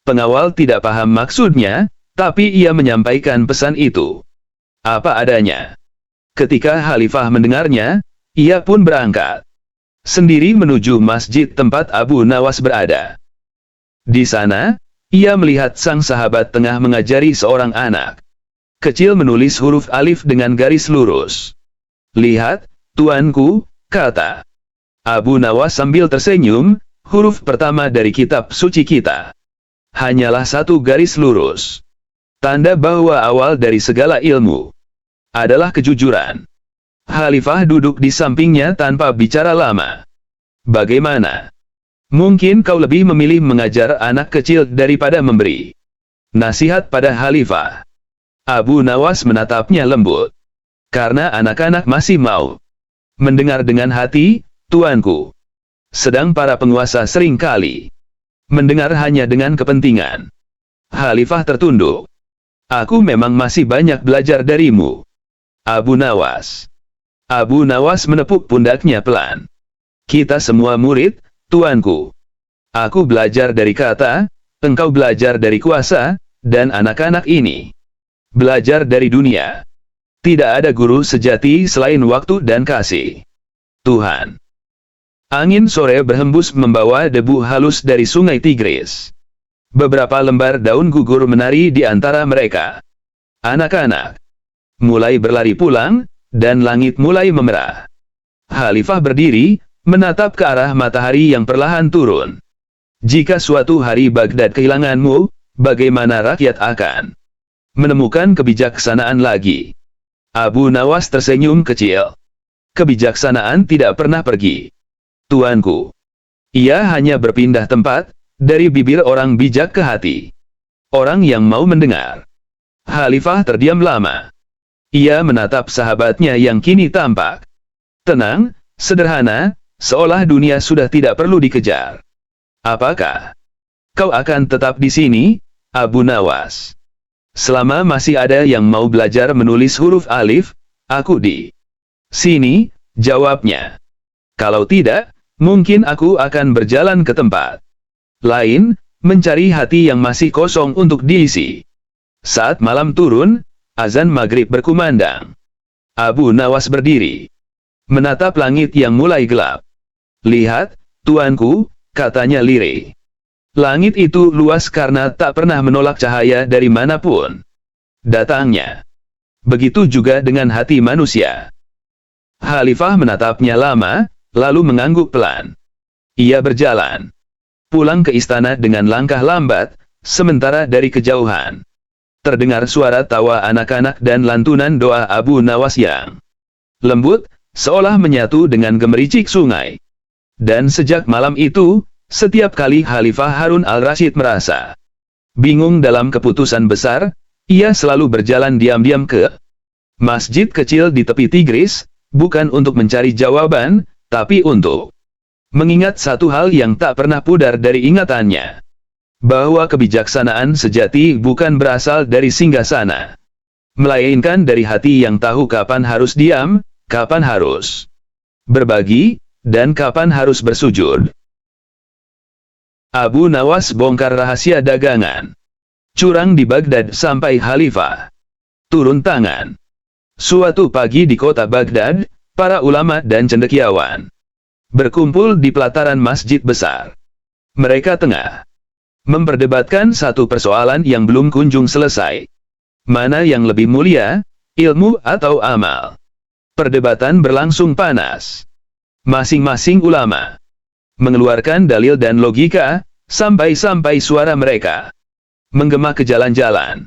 Pengawal tidak paham maksudnya, tapi ia menyampaikan pesan itu apa adanya. Ketika Khalifah mendengarnya, ia pun berangkat sendiri menuju masjid tempat Abu Nawas berada. Di sana, ia melihat sang sahabat tengah mengajari seorang anak kecil menulis huruf alif dengan garis lurus. Lihat, tuanku, kata Abu Nawas sambil tersenyum, huruf pertama dari kitab suci kita hanyalah satu garis lurus. Tanda bahwa awal dari segala ilmu adalah kejujuran. Khalifah duduk di sampingnya tanpa bicara lama. Bagaimana? Mungkin kau lebih memilih mengajar anak kecil daripada memberi nasihat pada Khalifah. Abu Nawas menatapnya lembut. Karena anak-anak masih mau mendengar dengan hati, tuanku. Sedang para penguasa sering kali mendengar hanya dengan kepentingan. Khalifah tertunduk. Aku memang masih banyak belajar darimu, Abu Nawas. Abu Nawas menepuk pundaknya pelan. Kita semua murid, tuanku. Aku belajar dari kata, engkau belajar dari kuasa, dan anak-anak ini belajar dari dunia. Tidak ada guru sejati selain waktu dan kasih Tuhan. Angin sore berhembus membawa debu halus dari sungai Tigris. Beberapa lembar daun gugur menari di antara mereka. Anak-anak mulai berlari pulang, dan langit mulai memerah. Khalifah berdiri, menatap ke arah matahari yang perlahan turun. Jika suatu hari Baghdad kehilanganmu, bagaimana rakyat akan menemukan kebijaksanaan lagi? Abu Nawas tersenyum kecil. Kebijaksanaan tidak pernah pergi, tuanku. Ia hanya berpindah tempat, dari bibir orang bijak ke hati orang yang mau mendengar. Khalifah terdiam lama. Ia menatap sahabatnya yang kini tampak tenang, sederhana, seolah dunia sudah tidak perlu dikejar. Apakah kau akan tetap di sini, Abu Nawas? Selama masih ada yang mau belajar menulis huruf alif, aku di sini, jawabnya. Kalau tidak, mungkin aku akan berjalan ke tempat lain, mencari hati yang masih kosong untuk diisi. Saat malam turun, azan maghrib berkumandang. Abu Nawas berdiri, menatap langit yang mulai gelap. Lihat, tuanku, katanya lirih. Langit itu luas karena tak pernah menolak cahaya dari manapun datangnya. Begitu juga dengan hati manusia. Khalifah menatapnya lama, lalu mengangguk pelan. Ia berjalan pulang ke istana dengan langkah lambat, sementara dari kejauhan terdengar suara tawa anak-anak dan lantunan doa Abu Nawas yang lembut, seolah menyatu dengan gemericik sungai. Dan sejak malam itu, setiap kali Khalifah Harun al-Rashid merasa bingung dalam keputusan besar, ia selalu berjalan diam-diam ke masjid kecil di tepi Tigris, bukan untuk mencari jawaban, tapi untuk mengingat satu hal yang tak pernah pudar dari ingatannya. Bahwa kebijaksanaan sejati bukan berasal dari singgasana, melainkan dari hati yang tahu kapan harus diam, kapan harus berbagi, dan kapan harus bersujud. Abu Nawas bongkar rahasia dagangan curang di Baghdad sampai Khalifah turun tangan. Suatu pagi di kota Baghdad, para ulama dan cendekiawan berkumpul di pelataran masjid besar. Mereka tengah memperdebatkan satu persoalan yang belum kunjung selesai. Mana yang lebih mulia, ilmu atau amal? Perdebatan berlangsung panas. Masing-masing ulama mengeluarkan dalil dan logika, sampai-sampai suara mereka menggema ke jalan-jalan.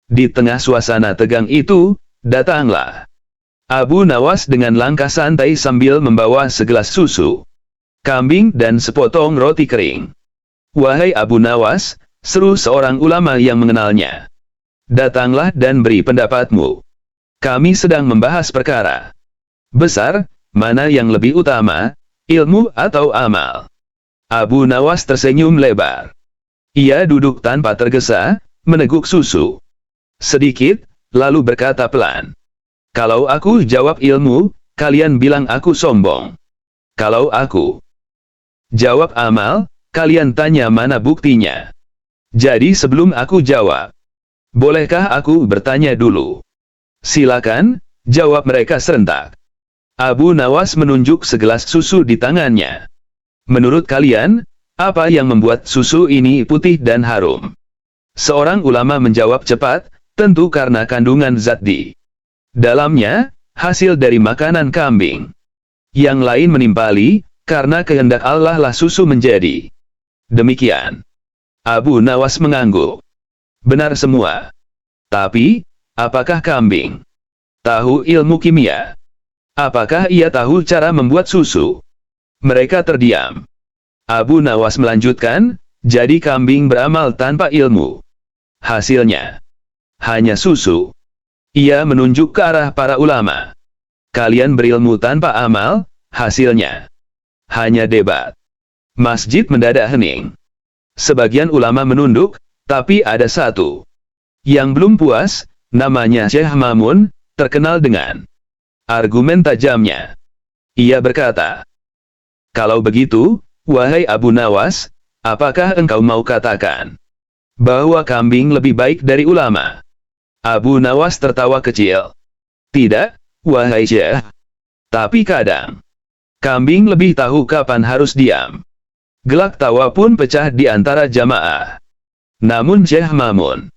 Di tengah suasana tegang itu, datanglah Abu Nawas dengan langkah santai sambil membawa segelas susu. kambing dan sepotong roti kering. Wahai Abu Nawas, seru seorang ulama yang mengenalnya. Datanglah dan beri pendapatmu. Kami sedang membahas perkara besar, mana yang lebih utama, ilmu atau amal. Abu Nawas tersenyum lebar. Ia duduk tanpa tergesa, meneguk susu sedikit, lalu berkata pelan. Kalau aku jawab ilmu, kalian bilang aku sombong. Kalau aku jawab amal, kalian tanya mana buktinya. Jadi sebelum aku jawab, bolehkah aku bertanya dulu? Silakan, jawab mereka serentak. Abu Nawas menunjuk segelas susu di tangannya. Menurut kalian, apa yang membuat susu ini putih dan harum? Seorang ulama menjawab cepat, tentu karena kandungan zat di dalamnya, hasil dari makanan kambing. Yang lain menimpali, karena kehendak Allah lah susu menjadi demikian. Abu Nawas mengangguk. Benar semua. Tapi, apakah kambing tahu ilmu kimia? Apakah ia tahu cara membuat susu? Mereka terdiam. Abu Nawas melanjutkan, jadi kambing beramal tanpa ilmu. Hasilnya hanya susu. Ia menunjuk ke arah para ulama. Kalian berilmu tanpa amal, hasilnya hanya debat. Masjid mendadak hening. Sebagian ulama menunduk, tapi ada satu yang belum puas, namanya Syekh Mamun, terkenal dengan argumen tajamnya. Ia berkata, kalau begitu, wahai Abu Nawas, apakah engkau mau katakan bahwa kambing lebih baik dari ulama? Abu Nawas tertawa kecil. Tidak, wahai Syekh. Tapi kadang, kambing lebih tahu kapan harus diam. Gelak tawa pun pecah di antara jamaah. Namun Syekh Mamun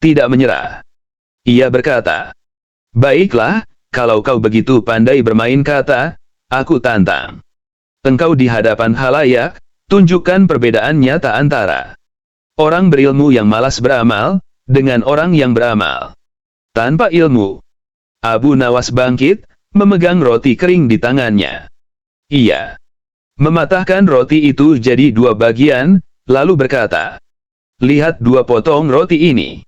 tidak menyerah. Ia berkata, baiklah, kalau kau begitu pandai bermain kata, aku tantang engkau di hadapan halayak, tunjukkan perbedaan nyata antara orang berilmu yang malas beramal, dengan orang yang beramal tanpa ilmu. Abu Nawas bangkit, memegang roti kering di tangannya. Ia mematahkan roti itu jadi dua bagian, lalu berkata, lihat dua potong roti ini.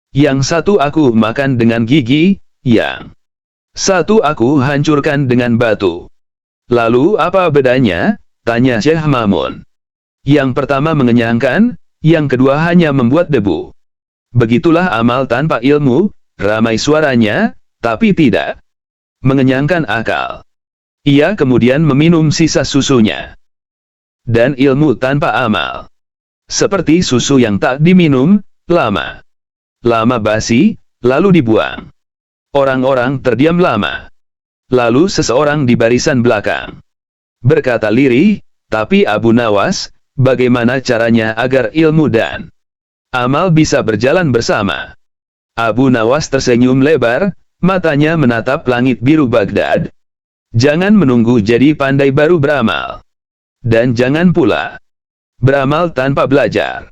Yang satu aku makan dengan gigi, yang satu aku hancurkan dengan batu. Lalu apa bedanya? Tanya Syekh Mamun. Yang pertama mengenyangkan, yang kedua hanya membuat debu. Begitulah amal tanpa ilmu, ramai suaranya, tapi tidak mengenyangkan akal. Ia kemudian meminum sisa susunya. Dan ilmu tanpa amal, seperti susu yang tak diminum, lama basi, lalu dibuang. Orang-orang terdiam lama. Lalu seseorang di barisan belakang berkata lirih, tapi Abu Nawas, bagaimana caranya agar ilmu dan amal bisa berjalan bersama? Abu Nawas tersenyum lebar, matanya menatap langit biru Baghdad. Jangan menunggu jadi pandai baru beramal. Dan jangan pula beramal tanpa belajar.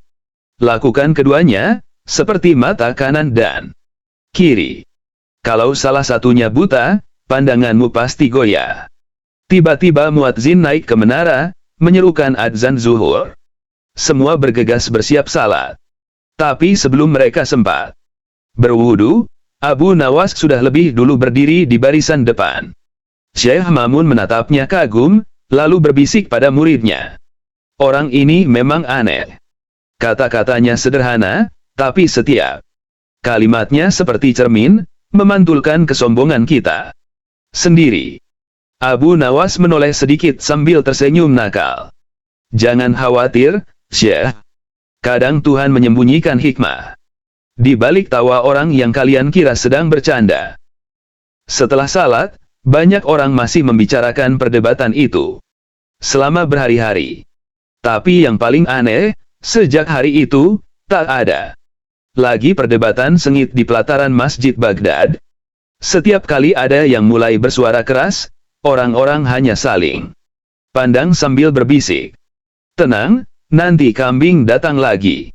Lakukan keduanya, seperti mata kanan dan kiri. Kalau salah satunya buta, pandanganmu pasti goyah. Tiba-tiba muadzin naik ke menara, menyerukan adzan zuhur. Semua bergegas bersiap salat. Tapi sebelum mereka sempat berwudu, Abu Nawas sudah lebih dulu berdiri di barisan depan. Syekh Mamun menatapnya kagum, lalu berbisik pada muridnya. Orang ini memang aneh. Kata-katanya sederhana, tapi setiap kalimatnya seperti cermin, memantulkan kesombongan kita sendiri. Abu Nawas menoleh sedikit sambil tersenyum nakal. Jangan khawatir, Syekh. Kadang Tuhan menyembunyikan hikmah di balik tawa orang yang kalian kira sedang bercanda. Setelah salat, banyak orang masih membicarakan perdebatan itu selama berhari-hari. Tapi yang paling aneh, sejak hari itu, tak ada lagi perdebatan sengit di pelataran Masjid Baghdad. Setiap kali ada yang mulai bersuara keras, orang-orang hanya saling pandang sambil berbisik. Tenang, nanti kambing datang lagi.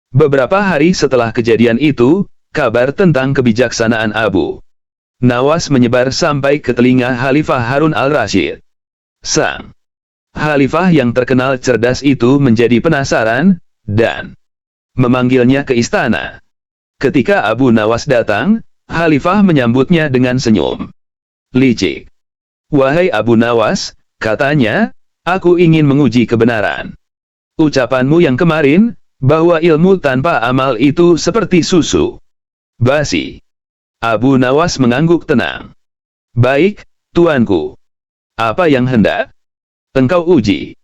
Beberapa hari setelah kejadian itu, kabar tentang kebijaksanaan Abu Nawas menyebar sampai ke telinga Khalifah Harun al-Rasyid. Sang Khalifah yang terkenal cerdas itu menjadi penasaran, dan memanggilnya ke istana. Ketika Abu Nawas datang, Khalifah menyambutnya dengan senyum licik. "Wahai Abu Nawas," katanya, "aku ingin menguji kebenaran ucapanmu yang kemarin, bahwa ilmu tanpa amal itu seperti susu basi." Abu Nawas mengangguk tenang. "Baik, tuanku. Apa yang hendak engkau uji?"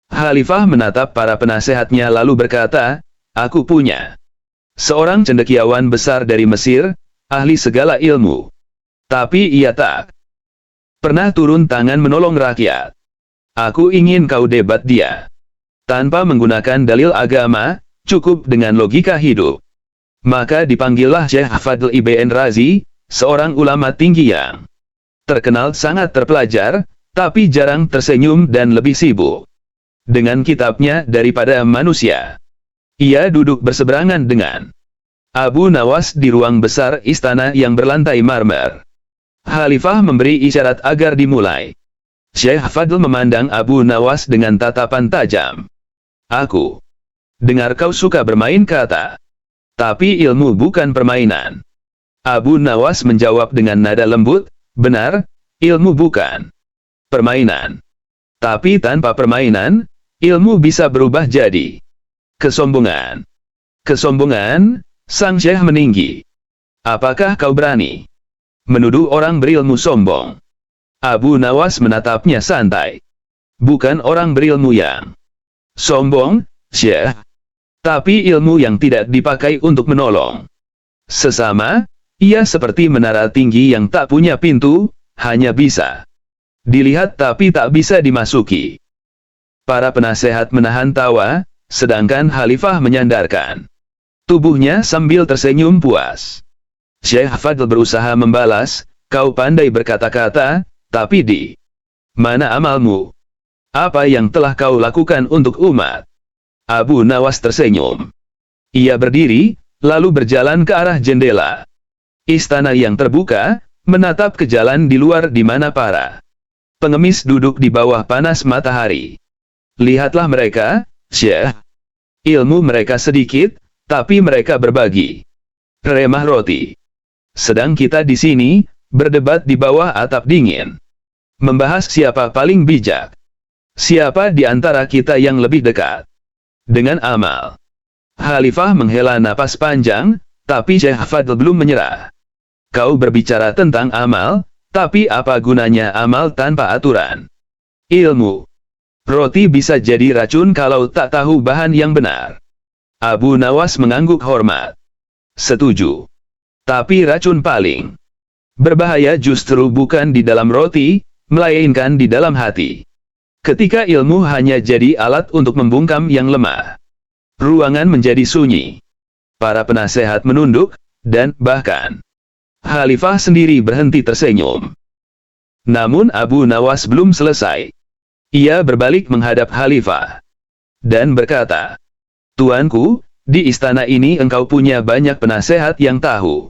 Khalifah menatap para penasehatnya lalu berkata, "Aku punya seorang cendekiawan besar dari Mesir, ahli segala ilmu. Tapi ia tak pernah turun tangan menolong rakyat. Aku ingin kau debat dia. Tanpa menggunakan dalil agama, cukup dengan logika hidup." Maka dipanggillah Syekh Fadl Ibn Razi, seorang ulama tinggi yang terkenal sangat terpelajar, tapi jarang tersenyum dan lebih sibuk dengan kitabnya daripada manusia. Ia duduk berseberangan dengan Abu Nawas di ruang besar istana yang berlantai marmer. Khalifah memberi isyarat agar dimulai. Syekh Fadl memandang Abu Nawas dengan tatapan tajam. "Aku dengar kau suka bermain kata. Tapi ilmu bukan permainan." Abu Nawas menjawab dengan nada lembut, "Benar, ilmu bukan permainan. Tapi tanpa permainan, ilmu bisa berubah jadi kesombongan." "Kesombongan?" sang Syekh meninggi. "Apakah kau berani menuduh orang berilmu sombong?" Abu Nawas menatapnya santai. "Bukan orang berilmu yang sombong, Syekh. Tapi ilmu yang tidak dipakai untuk menolong sesama, ia seperti menara tinggi yang tak punya pintu, hanya bisa dilihat tapi tak bisa dimasuki." Para penasehat menahan tawa, sedangkan Khalifah menyandarkan tubuhnya sambil tersenyum puas. Syekh Fadl berusaha membalas, "Kau pandai berkata-kata, tapi di mana amalmu? Apa yang telah kau lakukan untuk umat?" Abu Nawas tersenyum. Ia berdiri, lalu berjalan ke arah jendela istana yang terbuka, menatap ke jalan di luar di mana para pengemis duduk di bawah panas matahari. "Lihatlah mereka, Syekh. Ilmu mereka sedikit, tapi mereka berbagi remah roti. Sedang kita di sini, berdebat di bawah atap dingin, membahas siapa paling bijak. Siapa di antara kita yang lebih dekat dengan amal." Khalifah menghela napas panjang, tapi Syekh Fadl belum menyerah. "Kau berbicara tentang amal, tapi apa gunanya amal tanpa aturan? Ilmu roti bisa jadi racun kalau tak tahu bahan yang benar." Abu Nawas mengangguk hormat. "Setuju. Tapi racun paling berbahaya justru bukan di dalam roti, melainkan di dalam hati. Ketika ilmu hanya jadi alat untuk membungkam yang lemah, ruangan menjadi sunyi." Para penasehat menunduk, dan bahkan Khalifah sendiri berhenti tersenyum. Namun Abu Nawas belum selesai. Ia berbalik menghadap Khalifah dan berkata, "Tuanku, di istana ini engkau punya banyak penasehat yang tahu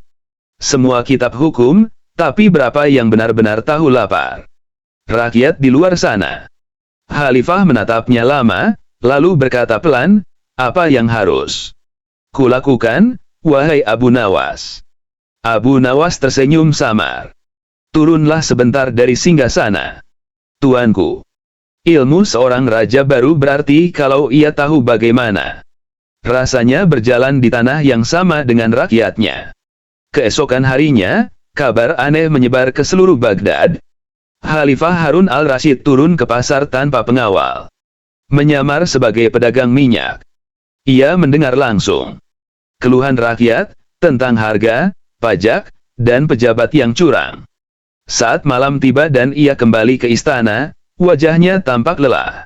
semua kitab hukum, tapi berapa yang benar-benar tahu lapar rakyat di luar sana?" Khalifah menatapnya lama, lalu berkata pelan, "Apa yang harus kulakukan, wahai Abu Nawas?" Abu Nawas tersenyum samar. "Turunlah sebentar dari singgasana, tuanku. Ilmu seorang raja baru berarti kalau ia tahu bagaimana rasanya berjalan di tanah yang sama dengan rakyatnya." Keesokan harinya, kabar aneh menyebar ke seluruh Baghdad. Khalifah Harun al-Rashid turun ke pasar tanpa pengawal, menyamar sebagai pedagang minyak. Ia mendengar langsung keluhan rakyat tentang harga, pajak, dan pejabat yang curang. Saat malam tiba dan ia kembali ke istana, wajahnya tampak lelah,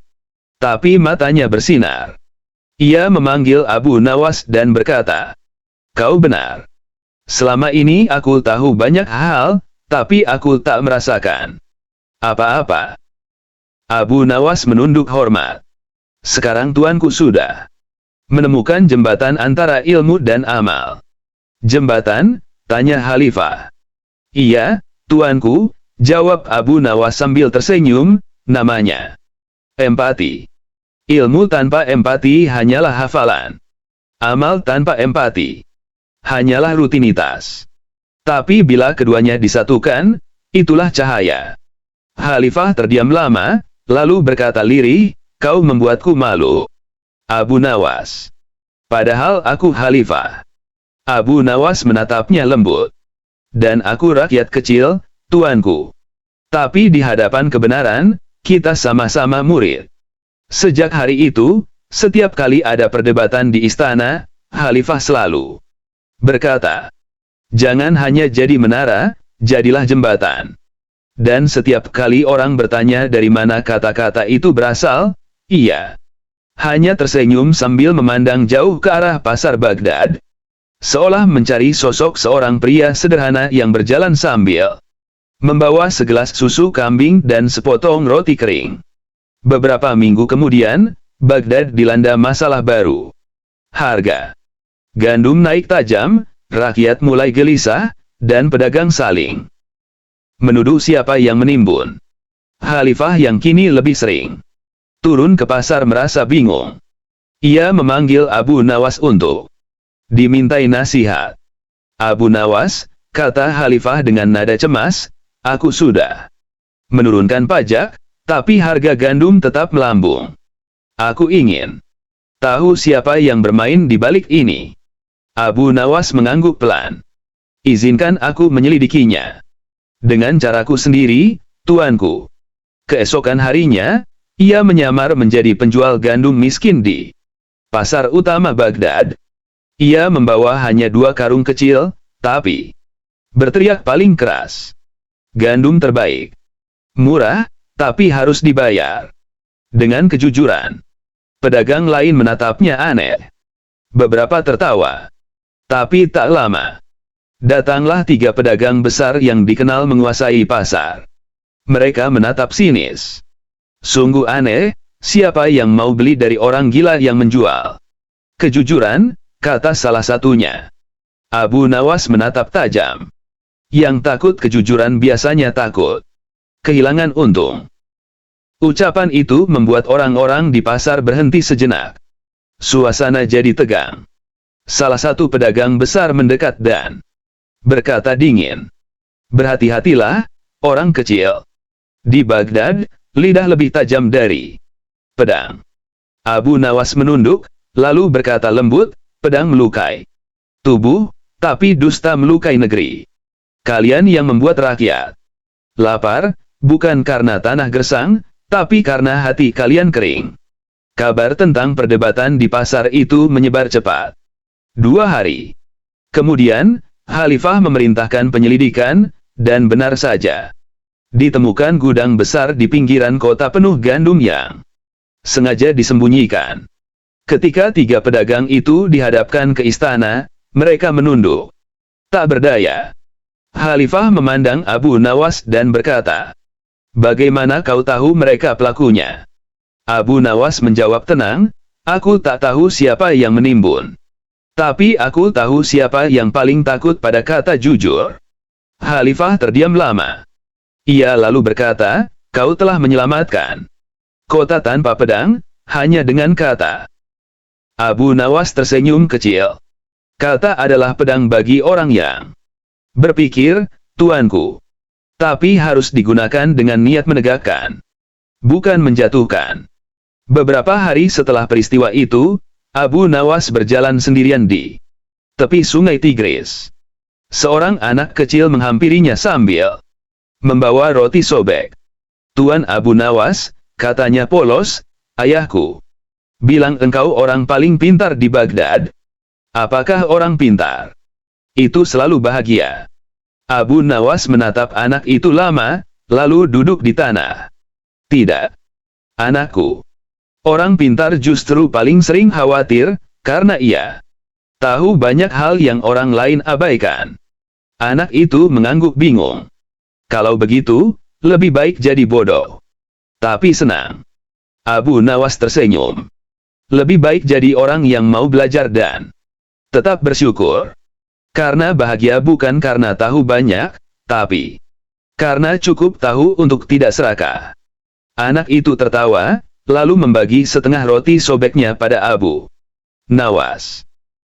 tapi matanya bersinar. Ia memanggil Abu Nawas dan berkata, "Kau benar. Selama ini aku tahu banyak hal, tapi aku tak merasakan apa-apa." Abu Nawas menunduk hormat. "Sekarang tuanku sudah menemukan jembatan antara ilmu dan amal." "Jembatan?" tanya Khalifah. "Iya, tuanku," jawab Abu Nawas sambil tersenyum, "namanya Empati. Ilmu tanpa empati hanyalah hafalan. Amal tanpa empati hanyalah rutinitas. Tapi bila keduanya disatukan, itulah cahaya. Khalifah terdiam lama, lalu berkata lirih, "Kau membuatku malu, Abu Nawas. Padahal aku khalifah." Abu Nawas menatapnya lembut. "Dan aku rakyat kecil, tuanku. Tapi di hadapan kebenaran, kita sama-sama murid." Sejak hari itu, setiap kali ada perdebatan di istana, Khalifah selalu berkata, "Jangan hanya jadi menara, jadilah jembatan." Dan setiap kali orang bertanya dari mana kata-kata itu berasal, ia hanya tersenyum sambil memandang jauh ke arah pasar Baghdad, seolah mencari sosok seorang pria sederhana yang berjalan sambil membawa segelas susu kambing dan sepotong roti kering. Beberapa minggu kemudian, Baghdad dilanda masalah baru. Harga gandum naik tajam, rakyat mulai gelisah, dan pedagang saling menuduh siapa yang menimbun. Khalifah yang kini lebih sering turun ke pasar merasa bingung. Ia memanggil Abu Nawas untuk dimintai nasihat. "Abu Nawas," kata Khalifah dengan nada cemas, "aku sudah menurunkan pajak, tapi harga gandum tetap melambung. Aku ingin tahu siapa yang bermain di balik ini." Abu Nawas mengangguk pelan. "Izinkan aku menyelidikinya dengan caraku sendiri, tuanku." Keesokan harinya, ia menyamar menjadi penjual gandum miskin di pasar utama Baghdad. Ia membawa hanya 2 karung kecil, tapi berteriak paling keras, "Gandum terbaik. Murah, tapi harus dibayar." Dengan kejujuran. Pedagang lain menatapnya aneh. Beberapa tertawa. Tapi tak lama, datanglah 3 pedagang besar yang dikenal menguasai pasar. Mereka menatap sinis. "Sungguh aneh, siapa yang mau beli dari orang gila yang menjual?" "Kejujuran," kata salah satunya. Abu Nawas menatap tajam. Yang takut kejujuran biasanya takut kehilangan untung. Ucapan itu membuat orang-orang di pasar berhenti sejenak. Suasana jadi tegang. Salah satu pedagang besar mendekat dan berkata dingin, "Berhati-hatilah, orang kecil. Di Baghdad, lidah lebih tajam dari pedang." Abu Nawas menunduk, lalu berkata lembut, "Pedang melukai tubuh, tapi dusta melukai negeri. Kalian yang membuat rakyat lapar, bukan karena tanah gersang, tapi karena hati kalian kering." Kabar tentang perdebatan di pasar itu menyebar cepat. 2 hari kemudian, Khalifah memerintahkan penyelidikan, dan benar saja, ditemukan gudang besar di pinggiran kota penuh gandum yang sengaja disembunyikan. Ketika 3 pedagang itu dihadapkan ke istana, mereka menunduk, tak berdaya. Khalifah memandang Abu Nawas dan berkata, "Bagaimana kau tahu mereka pelakunya?" Abu Nawas menjawab tenang, "Aku tak tahu siapa yang menimbun. Tapi aku tahu siapa yang paling takut pada kata jujur." Khalifah terdiam lama. Ia lalu berkata, "Kau telah menyelamatkan kota tanpa pedang, hanya dengan kata." Abu Nawas tersenyum kecil. "Kata adalah pedang bagi orang yang berpikir, tuanku. Tapi harus digunakan dengan niat menegakkan, bukan menjatuhkan." Beberapa hari setelah peristiwa itu, Abu Nawas berjalan sendirian di tepi sungai Tigris. Seorang anak kecil menghampirinya sambil membawa roti sobek. "Tuan Abu Nawas," katanya polos, "ayahku bilang engkau orang paling pintar di Baghdad." "Apakah orang pintar itu selalu bahagia?" Abu Nawas menatap anak itu lama, lalu duduk di tanah. "Tidak, anakku. Orang pintar justru paling sering khawatir, karena ia tahu banyak hal yang orang lain abaikan." Anak itu mengangguk bingung. "Kalau begitu, lebih baik jadi bodoh, tapi senang." Abu Nawas tersenyum. "Lebih baik jadi orang yang mau belajar dan tetap bersyukur. Karena bahagia bukan karena tahu banyak, tapi karena cukup tahu untuk tidak serakah." Anak itu tertawa, lalu membagi setengah roti sobeknya pada Abu Nawas.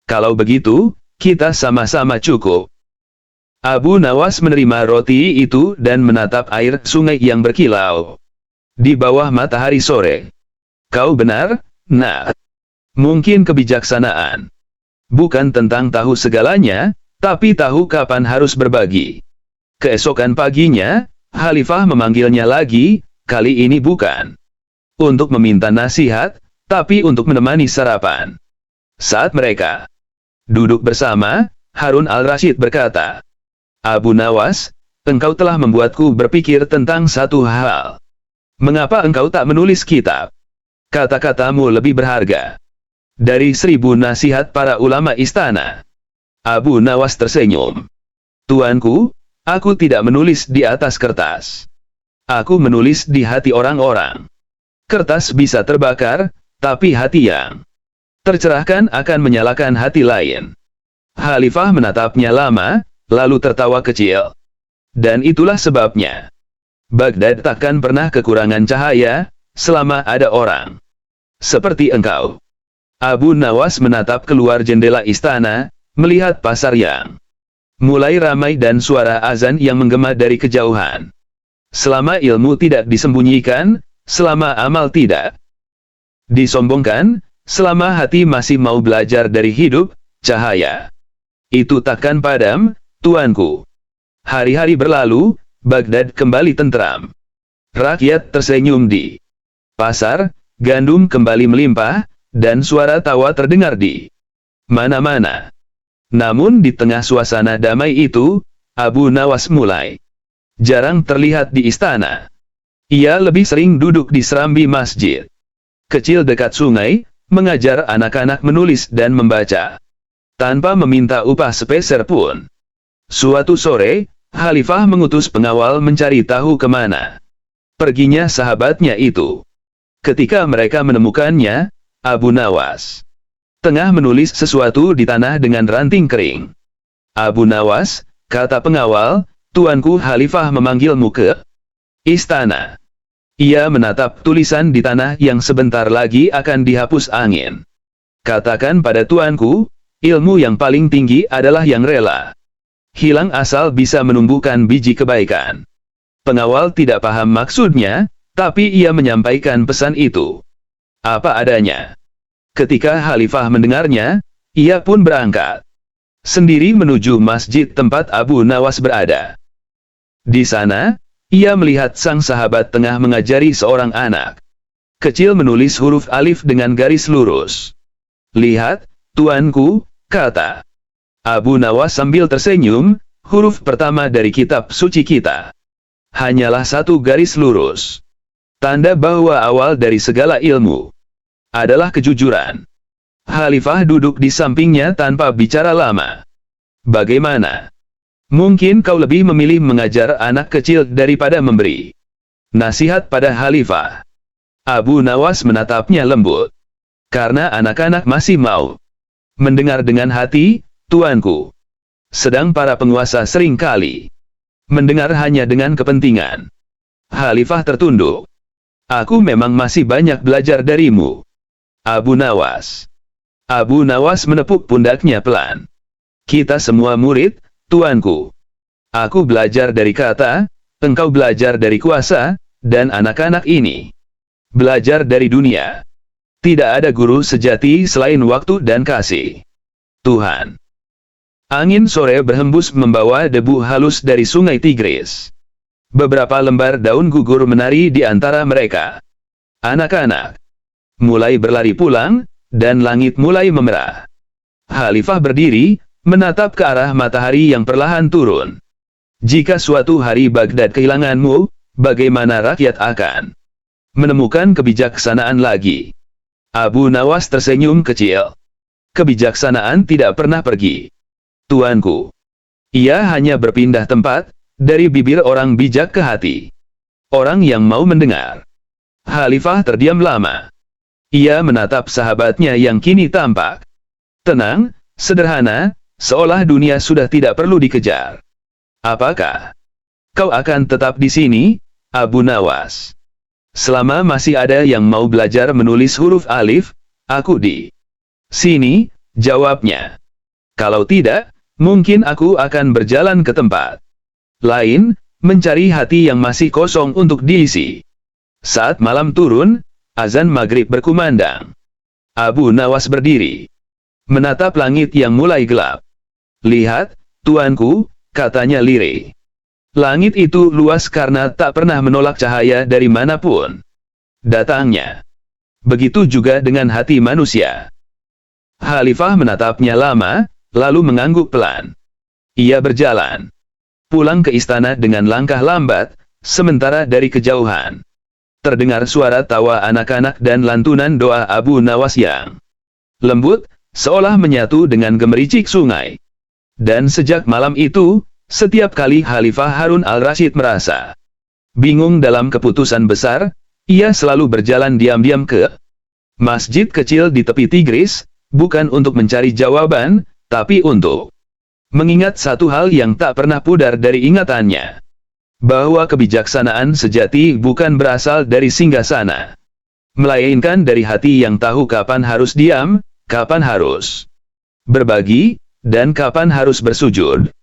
Kalau begitu, kita sama-sama cukup. Abu Nawas menerima roti itu dan menatap air sungai yang berkilau di bawah matahari sore. Kau benar, Nak. Mungkin kebijaksanaan bukan tentang tahu segalanya, tapi tahu kapan harus berbagi. Keesokan paginya, Khalifah memanggilnya lagi, kali ini bukan untuk meminta nasihat, tapi untuk menemani sarapan. Saat mereka duduk bersama, Harun al-Rashid berkata, Abu Nawas, engkau telah membuatku berpikir tentang satu hal. Mengapa engkau tak menulis kitab? Kata-katamu lebih berharga dari 1000 nasihat para ulama istana. Abu Nawas tersenyum. Tuanku, aku tidak menulis di atas kertas. Aku menulis di hati orang-orang. Kertas bisa terbakar, tapi hati yang tercerahkan akan menyalakan hati lain. Khalifah menatapnya lama, lalu tertawa kecil. Dan itulah sebabnya Baghdad takkan pernah kekurangan cahaya, selama ada orang seperti engkau. Abu Nawas menatap keluar jendela istana, melihat pasar yang mulai ramai dan suara azan yang menggema dari kejauhan. Selama ilmu tidak disembunyikan, selama amal tidak disombongkan, selama hati masih mau belajar dari hidup, cahaya itu takkan padam, tuanku. Hari-hari berlalu, Baghdad kembali tentram. Rakyat tersenyum di pasar, gandum kembali melimpah, dan suara tawa terdengar di mana-mana. Namun di tengah suasana damai itu, Abu Nawas mulai jarang terlihat di istana. Ia lebih sering duduk di serambi masjid kecil dekat sungai, mengajar anak-anak menulis dan membaca, tanpa meminta upah sepeser pun. Suatu sore, Khalifah mengutus pengawal mencari tahu kemana perginya sahabatnya itu. Ketika mereka menemukannya, Abu Nawas tengah menulis sesuatu di tanah dengan ranting kering. Abu Nawas, kata pengawal, tuanku Khalifah memanggilmu ke istana. Ia menatap tulisan di tanah yang sebentar lagi akan dihapus angin. Katakan pada tuanku, ilmu yang paling tinggi adalah yang rela hilang asal bisa menumbuhkan biji kebaikan. Pengawal tidak paham maksudnya, tapi ia menyampaikan pesan itu apa adanya. Ketika Khalifah mendengarnya, ia pun berangkat sendiri menuju masjid tempat Abu Nawas berada. Di sana, ia melihat sang sahabat tengah mengajari seorang anak kecil menulis huruf alif dengan garis lurus. Lihat, tuanku, kata Abu Nawas sambil tersenyum, huruf pertama dari kitab suci kita hanyalah satu garis lurus. Tanda bahwa awal dari segala ilmu adalah kejujuran. Khalifah duduk di sampingnya tanpa bicara lama. Bagaimana? Mungkin kau lebih memilih mengajar anak kecil daripada memberi nasihat pada Khalifah. Abu Nawas menatapnya lembut. Karena anak-anak masih mau mendengar dengan hati, tuanku. Sedang para penguasa sering kali mendengar hanya dengan kepentingan. Khalifah tertunduk. Aku memang masih banyak belajar darimu, Abu Nawas. Abu Nawas menepuk pundaknya pelan. Kita semua murid, tuanku. Aku belajar dari kata, engkau belajar dari kuasa, dan anak-anak ini belajar dari dunia. Tidak ada guru sejati selain waktu dan kasih Tuhan. Angin sore berhembus membawa debu halus dari sungai Tigris. Beberapa lembar daun gugur menari di antara mereka. Anak-anak mulai berlari pulang, dan langit mulai memerah. Khalifah berdiri, menatap ke arah matahari yang perlahan turun. Jika suatu hari Baghdad kehilanganmu, bagaimana rakyat akan menemukan kebijaksanaan lagi? Abu Nawas tersenyum kecil. Kebijaksanaan tidak pernah pergi, tuanku. Ia hanya berpindah tempat, dari bibir orang bijak ke hati orang yang mau mendengar. Khalifah terdiam lama. Ia menatap sahabatnya yang kini tampak tenang, sederhana, seolah dunia sudah tidak perlu dikejar. Apakah kau akan tetap di sini, Abu Nawas? Selama masih ada yang mau belajar menulis huruf alif, aku di sini, jawabnya. Kalau tidak, mungkin aku akan berjalan ke tempat lain, mencari hati yang masih kosong untuk diisi. Saat malam turun, azan maghrib berkumandang. Abu Nawas berdiri, menatap langit yang mulai gelap. Lihat, tuanku, katanya lirih. Langit itu luas karena tak pernah menolak cahaya dari manapun datangnya. Begitu juga dengan hati manusia. Khalifah menatapnya lama, lalu mengangguk pelan. Ia berjalan pulang ke istana dengan langkah lambat, sementara dari kejauhan terdengar suara tawa anak-anak dan lantunan doa Abu Nawas yang lembut, seolah menyatu dengan gemericik sungai. Dan sejak malam itu, setiap kali Khalifah Harun al-Rasyid merasa bingung dalam keputusan besar, ia selalu berjalan diam-diam ke masjid kecil di tepi Tigris, bukan untuk mencari jawaban, tapi untuk mengingat satu hal yang tak pernah pudar dari ingatannya. Bahwa kebijaksanaan sejati bukan berasal dari singgasana, melainkan dari hati yang tahu kapan harus diam, kapan harus berbagi, dan kapan harus bersujud.